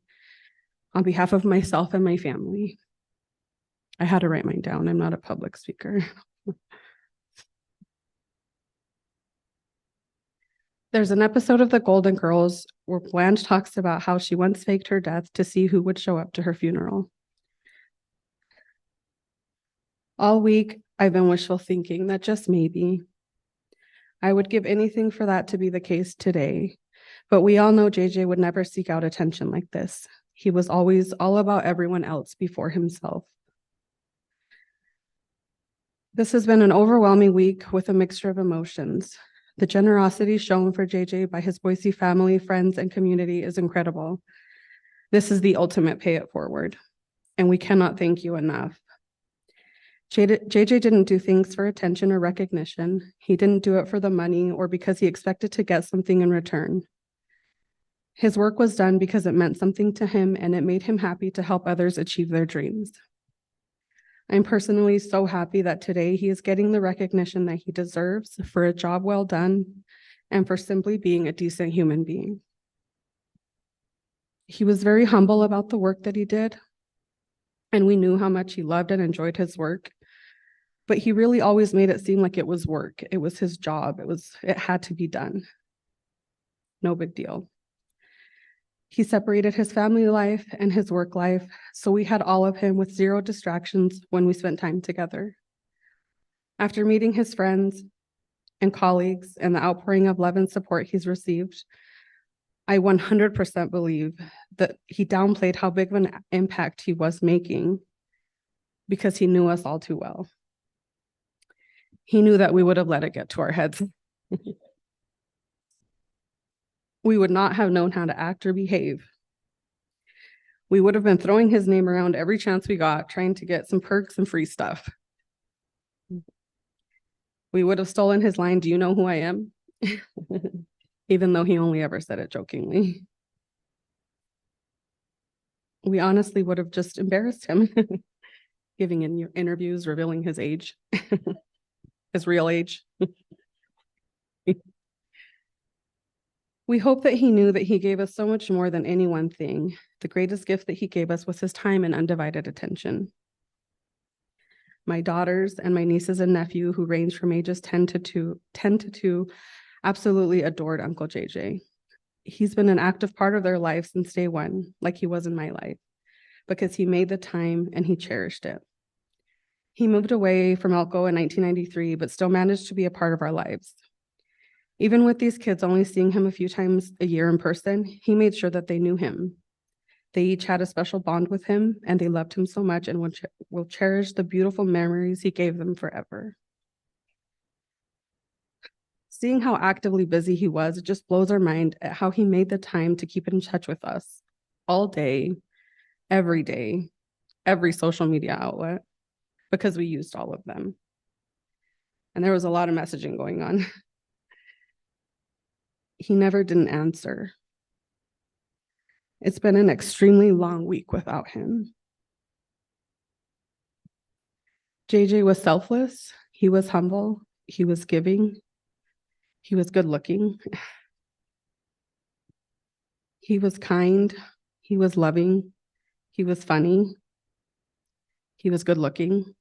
on behalf of myself and my family. I had to write mine down. I'm not a public speaker. There's an episode of The Golden Girls where Blanche talks about how she once faked her death to see who would show up to her funeral. All week, I've been wishful thinking that just maybe I would give anything for that to be the case today. But we all know JJ would never seek out attention like this. He was always all about everyone else before himself. This has been an overwhelming week with a mixture of emotions. The generosity shown for JJ by his Boise family, friends, and community is incredible. This is the ultimate pay it forward, and we cannot thank you enough. JJ didn't do things for attention or recognition. He didn't do it for the money or because he expected to get something in return. His work was done because it meant something to him and it made him happy to help others achieve their dreams. I'm personally so happy that today he is getting the recognition that he deserves for a job well done and for simply being a decent human being. He was very humble about the work that he did, and we knew how much he loved and enjoyed his work. But he really always made it seem like it was work. It was his job. It had to be done. No big deal. He separated his family life and his work life, so we had all of him with zero distractions when we spent time together. After meeting his friends and colleagues and the outpouring of love and support he's received, I 100% believe that he downplayed how big of an impact he was making because he knew us all too well. He knew that we would have let it get to our heads. We would not have known how to act or behave. We would have been throwing his name around every chance we got, trying to get some perks and free stuff. We would have stolen his line, "Do you know who I am?" Even though he only ever said it jokingly. We honestly would have just embarrassed him, giving in interviews, revealing his age, his real age. We hope that he knew that he gave us so much more than any one thing. The greatest gift that he gave us was his time and undivided attention. My daughters and my nieces and nephew, who range from ages 10 to 2, absolutely adored Uncle JJ. He's been an active part of their life since day one, like he was in my life, because he made the time and he cherished it. He moved away from Elko in 1993, but still managed to be a part of our lives. Even with these kids only seeing him a few times a year in person, he made sure that they knew him. They each had a special bond with him, and they loved him so much and will cherish the beautiful memories he gave them forever. Seeing how actively busy he was, it just blows our mind at how he made the time to keep in touch with us all day, every social media outlet, because we used all of them. And there was a lot of messaging going on. He never didn't answer. It's been an extremely long week without him. JJ was selfless. He was humble. He was giving. He was good looking. He was kind. He was loving. He was funny. He was good looking.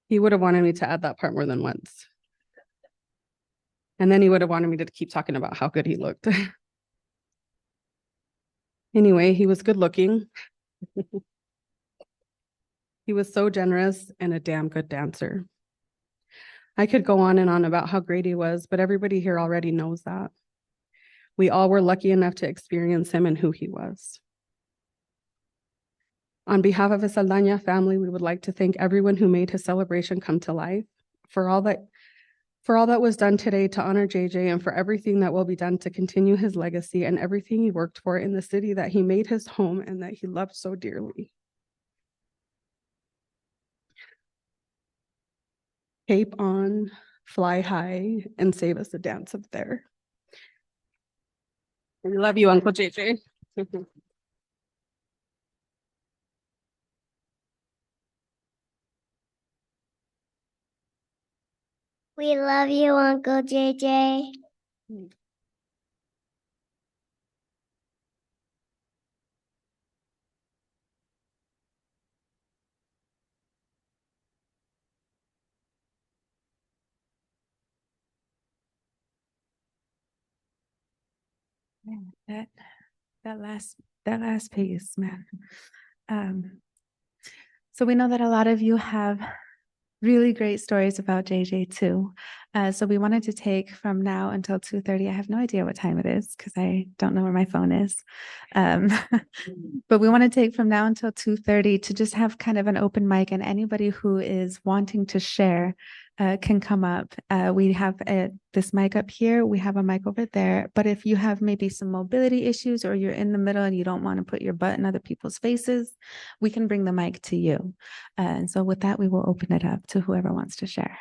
He would have wanted me to add that part more than once. And then he would have wanted me to keep talking about how good he looked. Anyway, he was good looking. He was so generous and a damn good dancer. I could go on and on about how great he was, but everybody here already knows that. We all were lucky enough to experience him and who he was. On behalf of the Saldaña family, we would like to thank everyone who made his celebration come to life, for all that was done today to honor JJ, and for everything that will be done to continue his legacy and everything he worked for in the city that he made his home and that he loved so dearly. Cape on, fly high, and save us a dance up there. We love you, Uncle JJ. We love you, Uncle JJ. Man, that last piece, man. So we know that a lot of you have really great stories about JJ too. So we wanted to take from now until 2:30. I have no idea what time it is because I don't know where my phone is. But we want to take from now until 2:30 to just have kind of an open mic, and anybody who is wanting to share can come up. We have this mic up here. We have a mic over there. But if you have maybe some mobility issues or you're in the middle and you don't want to put your butt in other people's faces, we can bring the mic to you. And so with that, we will open it up to whoever wants to share.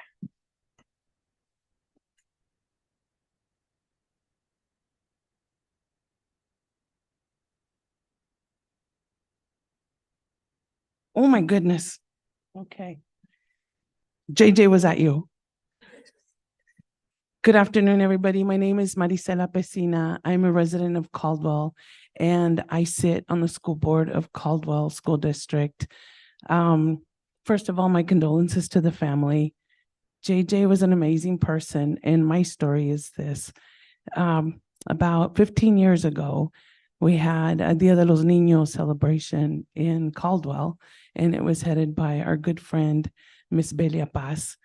Oh my goodness. Okay. JJ, was that you? Good afternoon, everybody. My name is Maricela Pesina. I'm a resident of Caldwell, and I sit on the school board of Caldwell School District. First of all, my condolences to the family. JJ was an amazing person, and my story is this. About 15 years ago, we had a Dia de los Niños celebration in Caldwell, and it was headed by our good friend, Miss Belia Paz.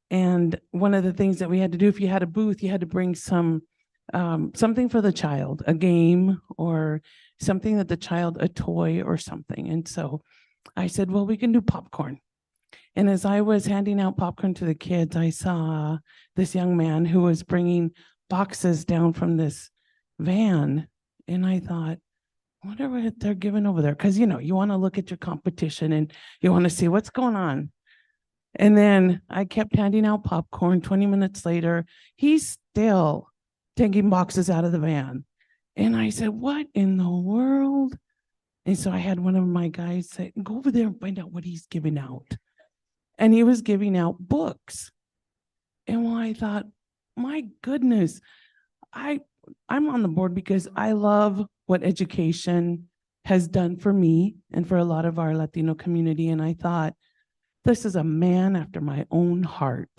And one of the things that we had to do, if you had a booth, you had to bring something for the child, a game or something that the child, a toy or something. And so I said, well, we can do popcorn. And as I was handing out popcorn to the kids, I saw this young man who was bringing boxes down from this van. And I thought, whatever they're giving over there, because, you know, you want to look at your competition and you want to see what's going on. And then I kept handing out popcorn. 20 minutes later, he's still taking boxes out of the van. And I said, what in the world? And so I had one of my guys say, go over there and find out what he's giving out. And he was giving out books. And I thought, my goodness, I'm on the board because I love what education has done for me and for a lot of our Latino community. And I thought, this is a man after my own heart.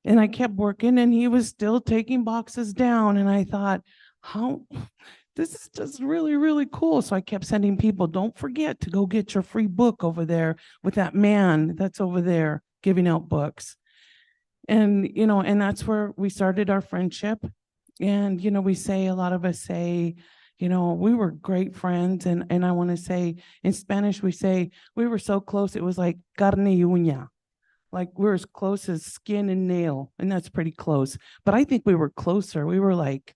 And I kept working and he was still taking boxes down. And I thought, this is just really, really cool. So I kept sending people, don't forget to go get your free book over there with that man that's over there giving out books. And, you know, and that's where we started our friendship. And, you know, a lot of us say, you know, we were great friends. And I want to say in Spanish, we say we were so close. It was like carne y uña, like we're as close as skin and nail. And that's pretty close. But I think we were closer. We were like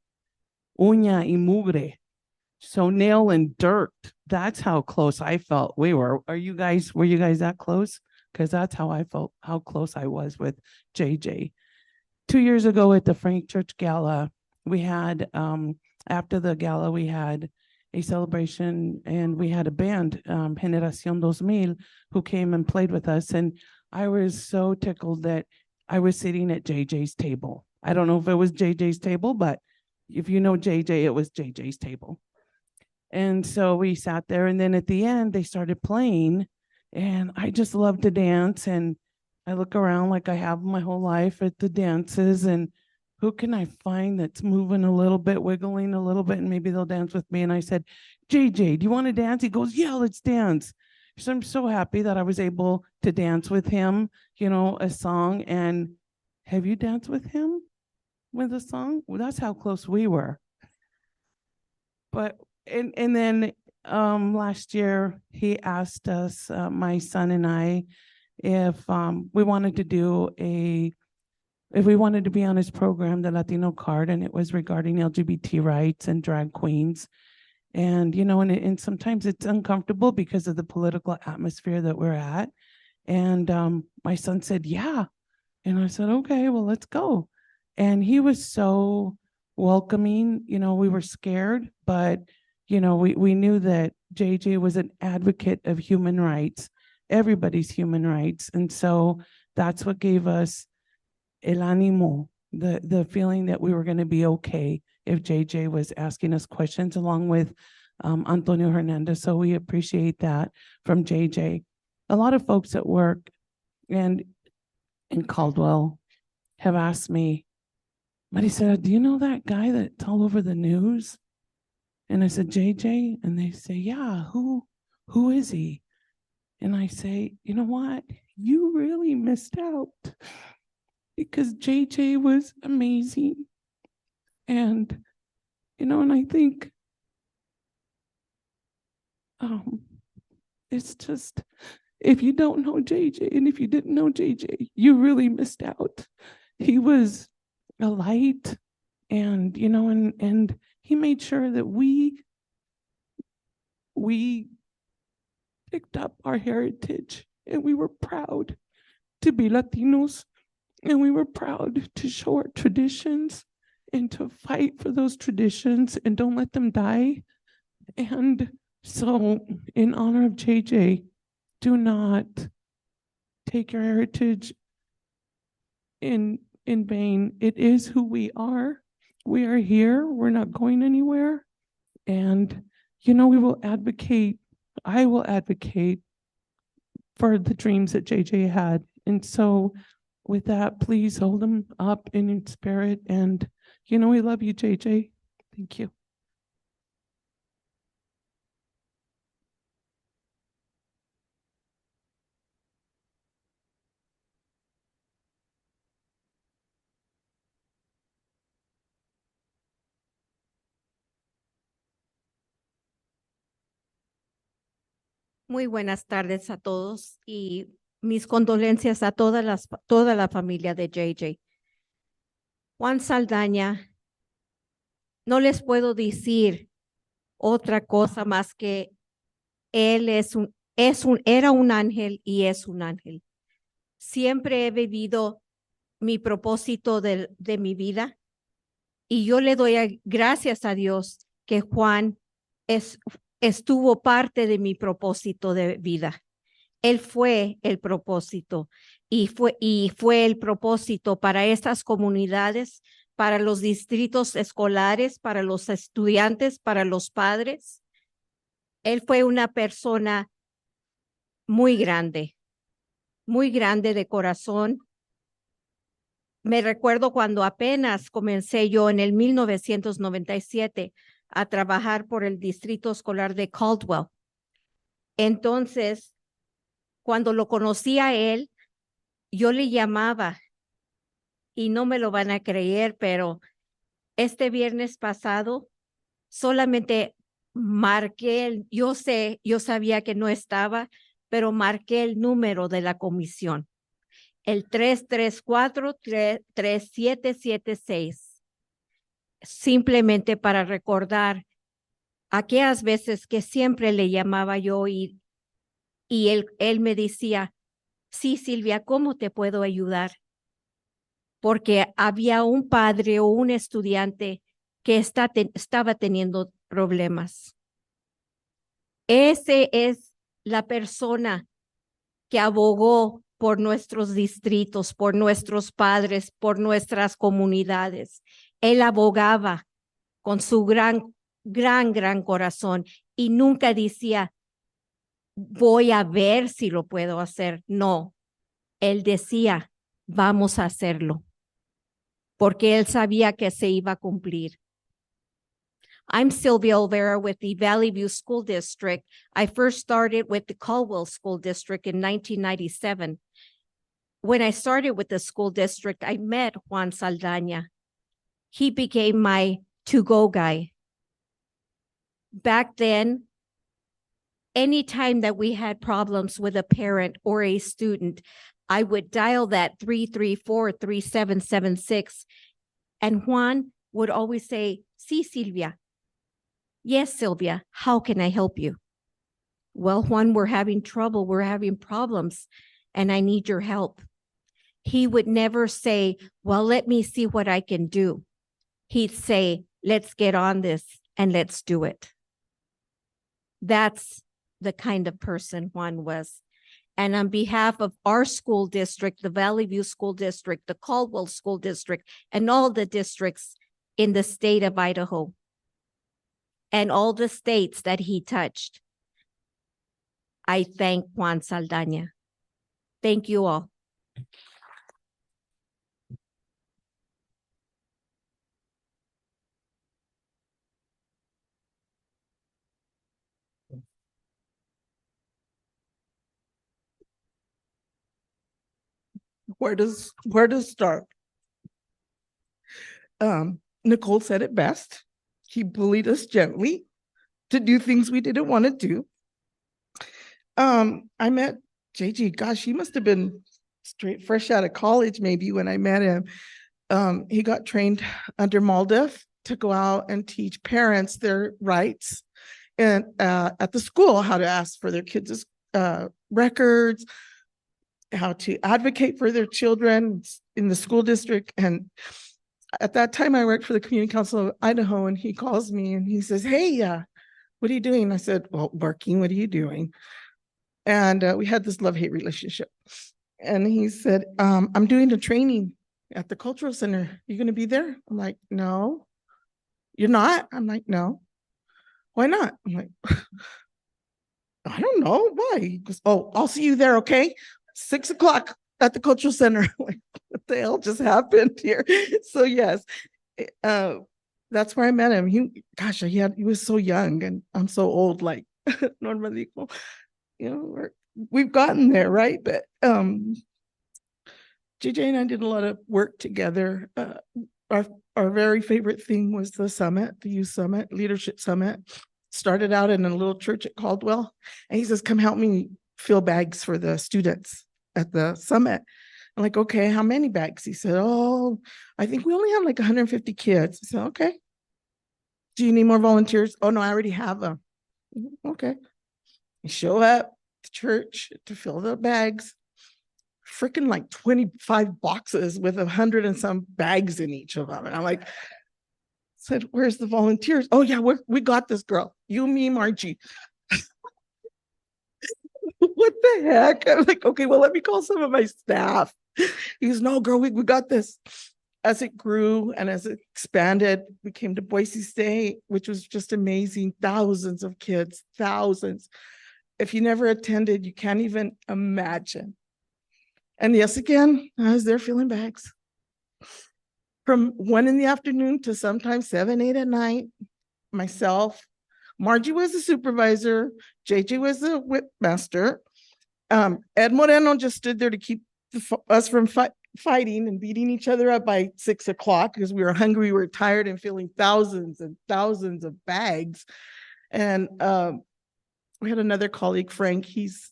uña y mugre. So nail and dirt. That's how close I felt we were. Were you guys that close? Because that's how I felt, how close I was with JJ. 2 years ago at the Frank Church Gala, we had after the gala, we had a celebration and we had a band, Generación 2000, who came and played with us. And I was so tickled that I was sitting at JJ's table. I don't know if it was JJ's table, but if you know JJ, it was JJ's table. And so we sat there, and then at the end, they started playing, and I just love to dance. And I look around like I have my whole life at the dances, and who can I find that's moving a little bit, wiggling a little bit, and maybe they'll dance with me. And I said, JJ, do you want to dance? He goes, yeah, let's dance. So I'm so happy that I was able to dance with him, you know, a song. And have you danced with him with a song? Well, that's how close we were. But and then last year he asked us, my son and I, if we wanted to be on his program, the Latino card, and it was regarding LGBT rights and drag queens. And, you know, and sometimes it's uncomfortable because of the political atmosphere that we're at. And my son said, yeah. And I said, okay, well, let's go. And he was so welcoming. You know, we were scared, but, you know, we knew that JJ was an advocate of human rights, everybody's human rights. And so that's what gave us el ánimo, the feeling that we were going to be okay if JJ was asking us questions, along with Antonio Hernandez. So we appreciate that from JJ. A lot of folks at work and in Caldwell have asked me, Maricela, do you know that guy that's all over the news? And I said, JJ? And they say, yeah, who is he? And I say, you know what? You really missed out, because JJ was amazing. And, you know, and I think it's just, if you don't know JJ, and if you didn't know JJ, you really missed out. He was a light, and, you know, and he made sure that we picked up our heritage, and we were proud to be Latinos, and we were proud to show our traditions and to fight for those traditions and don't let them die. And so in honor of JJ, do not take your heritage in vain. It is who we are. We are here. We're not going anywhere. And, you know, I will advocate for the dreams that JJ had. And so with that, please hold them up in spirit. And, you know, we love you, JJ. Thank you. Muy buenas tardes a todos y mis condolencias a toda la familia de JJ. Juan Saldaña, no les puedo decir otra cosa más que él era un ángel y es un ángel. Siempre he vivido mi propósito de mi vida y yo le doy gracias a Dios que Juan estuvo parte de mi propósito de vida. Él fue el propósito y fue el propósito para estas comunidades, para los distritos escolares, para los estudiantes, para los padres. Él fue una persona muy grande de corazón. Me recuerdo cuando apenas comencé yo en el 1997 a trabajar por el distrito escolar de Caldwell. Entonces, cuando lo conocí a él, yo le llamaba, y no me lo van a creer, pero este viernes pasado solamente marqué, yo sabía que no estaba, pero marqué el número de la comisión, el 334-3776, simplemente para recordar aquellas veces que siempre le llamaba yo y él me decía, sí, Silvia, ¿cómo te puedo ayudar? Porque había un padre o un estudiante que estaba teniendo problemas. Ese es la persona que abogó por nuestros distritos, por nuestros padres, por nuestras comunidades. Él abogaba con su gran corazón y nunca decía, voy a ver si lo puedo hacer. No, él decía, vamos a hacerlo, porque él sabía que se iba a cumplir. I'm Sylvia Olvera with the Valley View School District. I first started with the Caldwell School District in 1997. When I started with the school district, I met Juan Saldaña. He became my to-go guy. Back then, anytime that we had problems with a parent or a student, I would dial that 334-3776, and Juan would always say, "Sí, Silvia." "Yes, Sylvia, how can I help you?" "Well, Juan, we're having trouble, we're having problems, and I need your help." He would never say, "Well, let me see what I can do." He'd say, "Let's get on this and let's do it." That's the kind of person Juan was. And on behalf of our school district, the Valley View School District, the Caldwell School District, and all the districts in the state of Idaho, and all the states that he touched, I thank Juan Saldaña. Thank you all. Where to start? Nicole said it best. He bullied us gently to do things we didn't want to do. I met JJ, gosh, he must have been fresh out of college maybe when I met him. He got trained under MALDEF to go out and teach parents their rights and at the school, how to ask for their kids' records, how to advocate for their children in the school district. And at that time, I worked for the Community Council of Idaho, and he calls me and he says, "Hey, what are you doing?" I said, "Well, working. What are you doing?" And we had this love-hate relationship. And he said, "I'm doing a training at the cultural center. You going to be there?" I'm like, "No." "You're not?" I'm like, "No." "Why not?" I'm like, "I don't know. Why?" He goes, "Oh, I'll see you there, okay? 6 o'clock at the cultural center." I'm like, what the hell just happened here? So yes, that's where I met him. He was so young, and I'm so old, like normally, we've gotten there, right? But JJ and I did a lot of work together. Our very favorite thing was the summit, the youth summit, leadership summit. Started out in a little church at Caldwell, and he says, "Come help me fill bags for the students at the summit." I'm like, "Okay, how many bags?" He said, "Oh, I think we only have like 150 kids." I said, "Okay. Do you need more volunteers?" "Oh, no, I already have them." "Okay." You show up to church to fill the bags, freaking like 25 boxes with 100 and some bags in each of them. And I'm like, said, "Where's the volunteers?" "Oh yeah, we got this, girl. You, me, Margie." What the heck? I'm like, "Okay, well, let me call some of my staff." He goes, "No, girl, we got this." As it grew and as it expanded, we came to Boise State, which was just amazing. Thousands of kids, thousands. If you never attended, you can't even imagine. And yes, again, I was there filling bags. From 1 in the afternoon to sometimes 7, 8 at night, myself, Margie was the supervisor, JJ was the whip master. Ed Moreno just stood there to keep us from fighting and beating each other up by 6 o'clock because we were hungry, we were tired, and filling thousands and thousands of bags. And we had another colleague, Frank. He's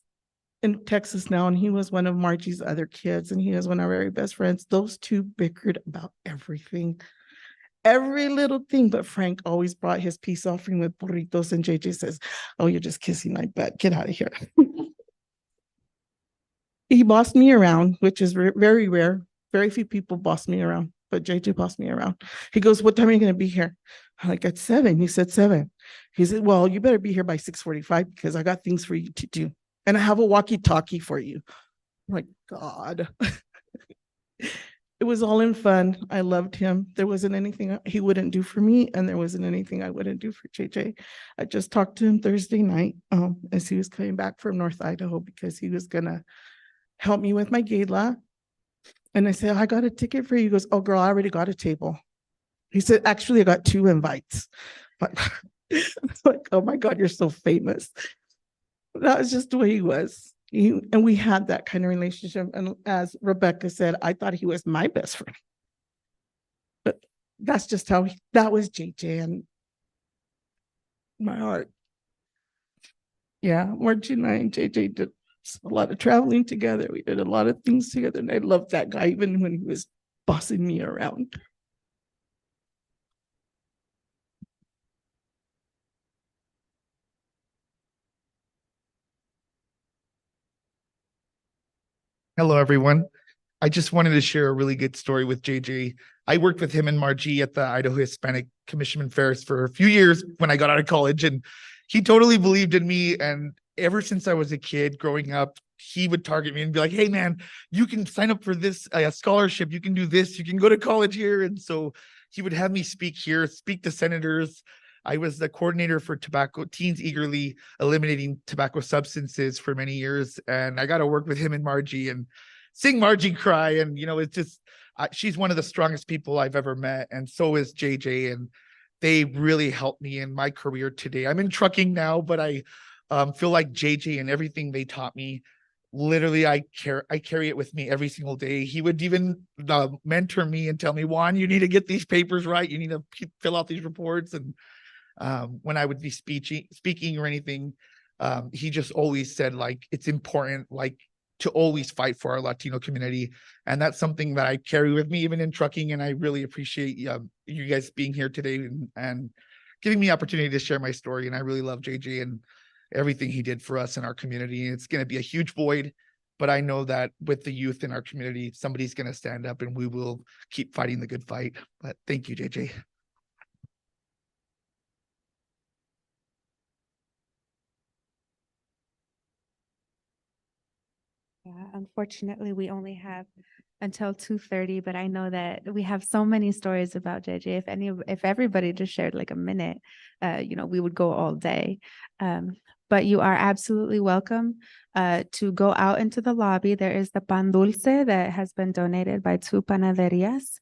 in Texas now, and he was one of Margie's other kids, and he was one of our very best friends. Those two bickered about everything, every little thing, but Frank always brought his peace offering with burritos, and JJ says, "Oh, you're just kissing my butt. Get out of here." He bossed me around, which is very rare. Very few people boss me around, but JJ bossed me around. He goes, what time are you going to be here? I'm like, at 7. He said 7. He said, well, you better be here by 6:45 because I got things for you to do. And I have a walkie-talkie for you. I'm like, God. It was all in fun. I loved him. There wasn't anything he wouldn't do for me, and there wasn't anything I wouldn't do for JJ. I just talked to him Thursday night as he was coming back from North Idaho because he was going to help me with my gala. And I said, I got a ticket for you. He goes, oh, girl, I already got a table. He said, actually, I got 2 invites. But it's like, oh my God, you're so famous. That was just the way he was. And we had that kind of relationship. And as Rebecca said, I thought he was my best friend. But that's just how that was JJ and my heart. Yeah, Margie and I and JJ did a lot of traveling together. We did a lot of things together. And I loved that guy even when he was bossing me around. Hello, everyone. I just wanted to share a really good story with JJ. I worked with him and Margie at the Idaho Hispanic Commissionman Fairs for a few years when I got out of college, and he totally believed in me. And ever since I was a kid growing up, he would target me and be like, hey, man, you can sign up for this scholarship. You can do this. You can go to college here. And so he would have me speak here, speak to senators. I was the coordinator for tobacco, Teens Eagerly Eliminating Tobacco Substances for many years. And I got to work with him and Margie and sing Margie cry. And, you know, it's just, she's one of the strongest people I've ever met. And so is JJ. And they really helped me in my career today. I'm in trucking now, but I feel like JJ and everything they taught me, literally, I carry it with me every single day. He would even mentor me and tell me, Juan, you need to get these papers right. You need to fill out these reports. And when I would be speaking or anything, he just always said, like, it's important, like, to always fight for our Latino community. And that's something that I carry with me, even in trucking. And I really appreciate you guys being here today and giving me the opportunity to share my story. And I really love JJ and everything he did for us in our community. It's going to be a huge void, but I know that with the youth in our community, somebody's going to stand up and we will keep fighting the good fight. But thank you, JJ. Yeah, unfortunately, we only have until 2:30, but I know that we have so many stories about JJ. If everybody just shared like a minute, we would go all day. But you are absolutely welcome to go out into the lobby. There is the pan dulce that has been donated by 2 panaderias.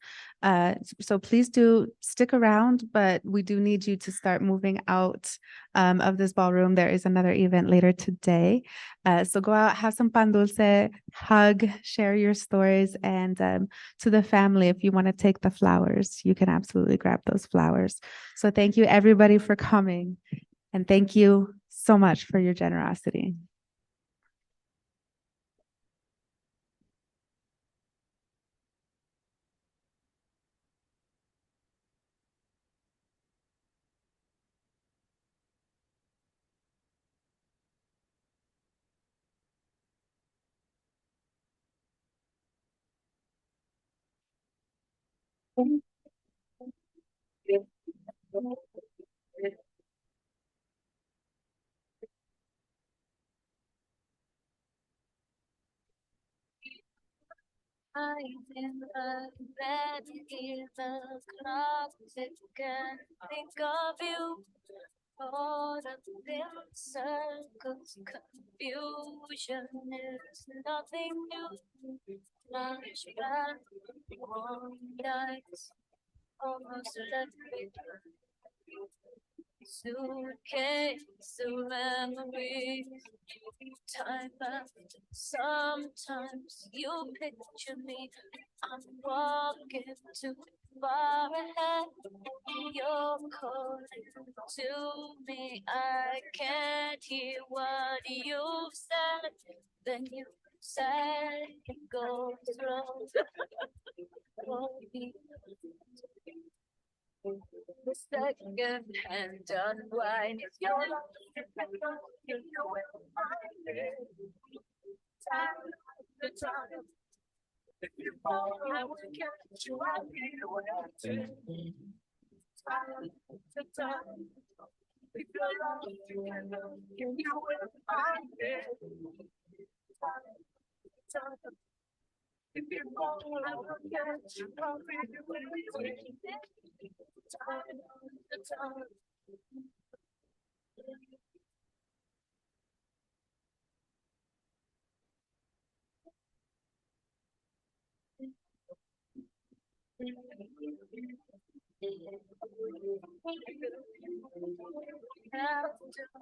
So please do stick around, but we do need you to start moving out of this ballroom. There is another event later today. So go out, have some pan dulce, hug, share your stories, and to the family, if you want to take the flowers, you can absolutely grab those flowers. So thank you everybody for coming, and thank you so much for your generosity. In the bed in the closet, can think of you. Caught up in circles, confusion is nothing new. Flashback, warm nights, almost left me. Suitcase of memories, time after. Sometimes you picture me, I'm walking too far ahead. You're calling to me, I can't hear what you've said. Then you said it goes slow. The second hand unwind. If you're lost, you will find it. Time, the time. If you fall, I will catch you. I'll be waiting. Time to time. If you're lost, you can you will find it. Time to time. If you fall, I will catch you. I'll be waiting. Time to time.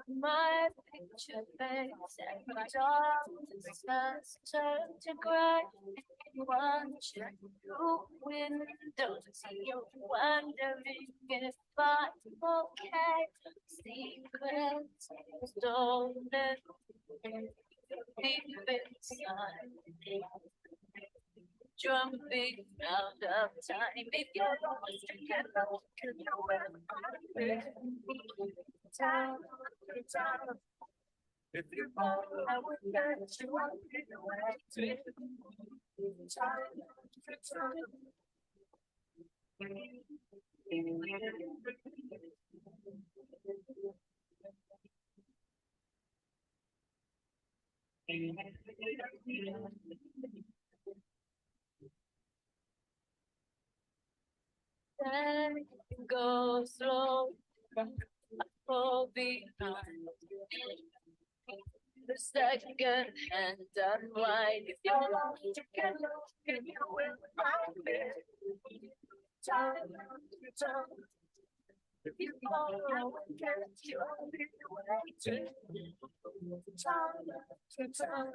My picture face and my darkness turn to gray. One check through windows, you're wondering if I'm okay. Secrets stolen deep inside. Jumping out of time. If you're lost, you can look at your way. Time to time. If you fall, I will catch you. I'll be waiting. Time to time. Then go slow, fall behind. The second hand unwind. If you're lost, you can look and you will find it. Time to time. If you fall, I will catch you. I'll be waiting. Time to time.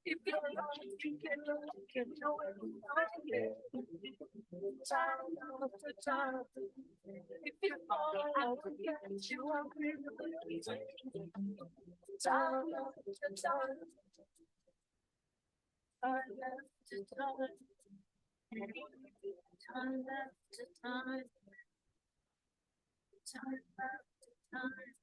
If you're lost, you can look and you will find it. Time to time. If you fall, I will catch you. I'll be waiting. Time to time. Time to time. Time to time. Time to time.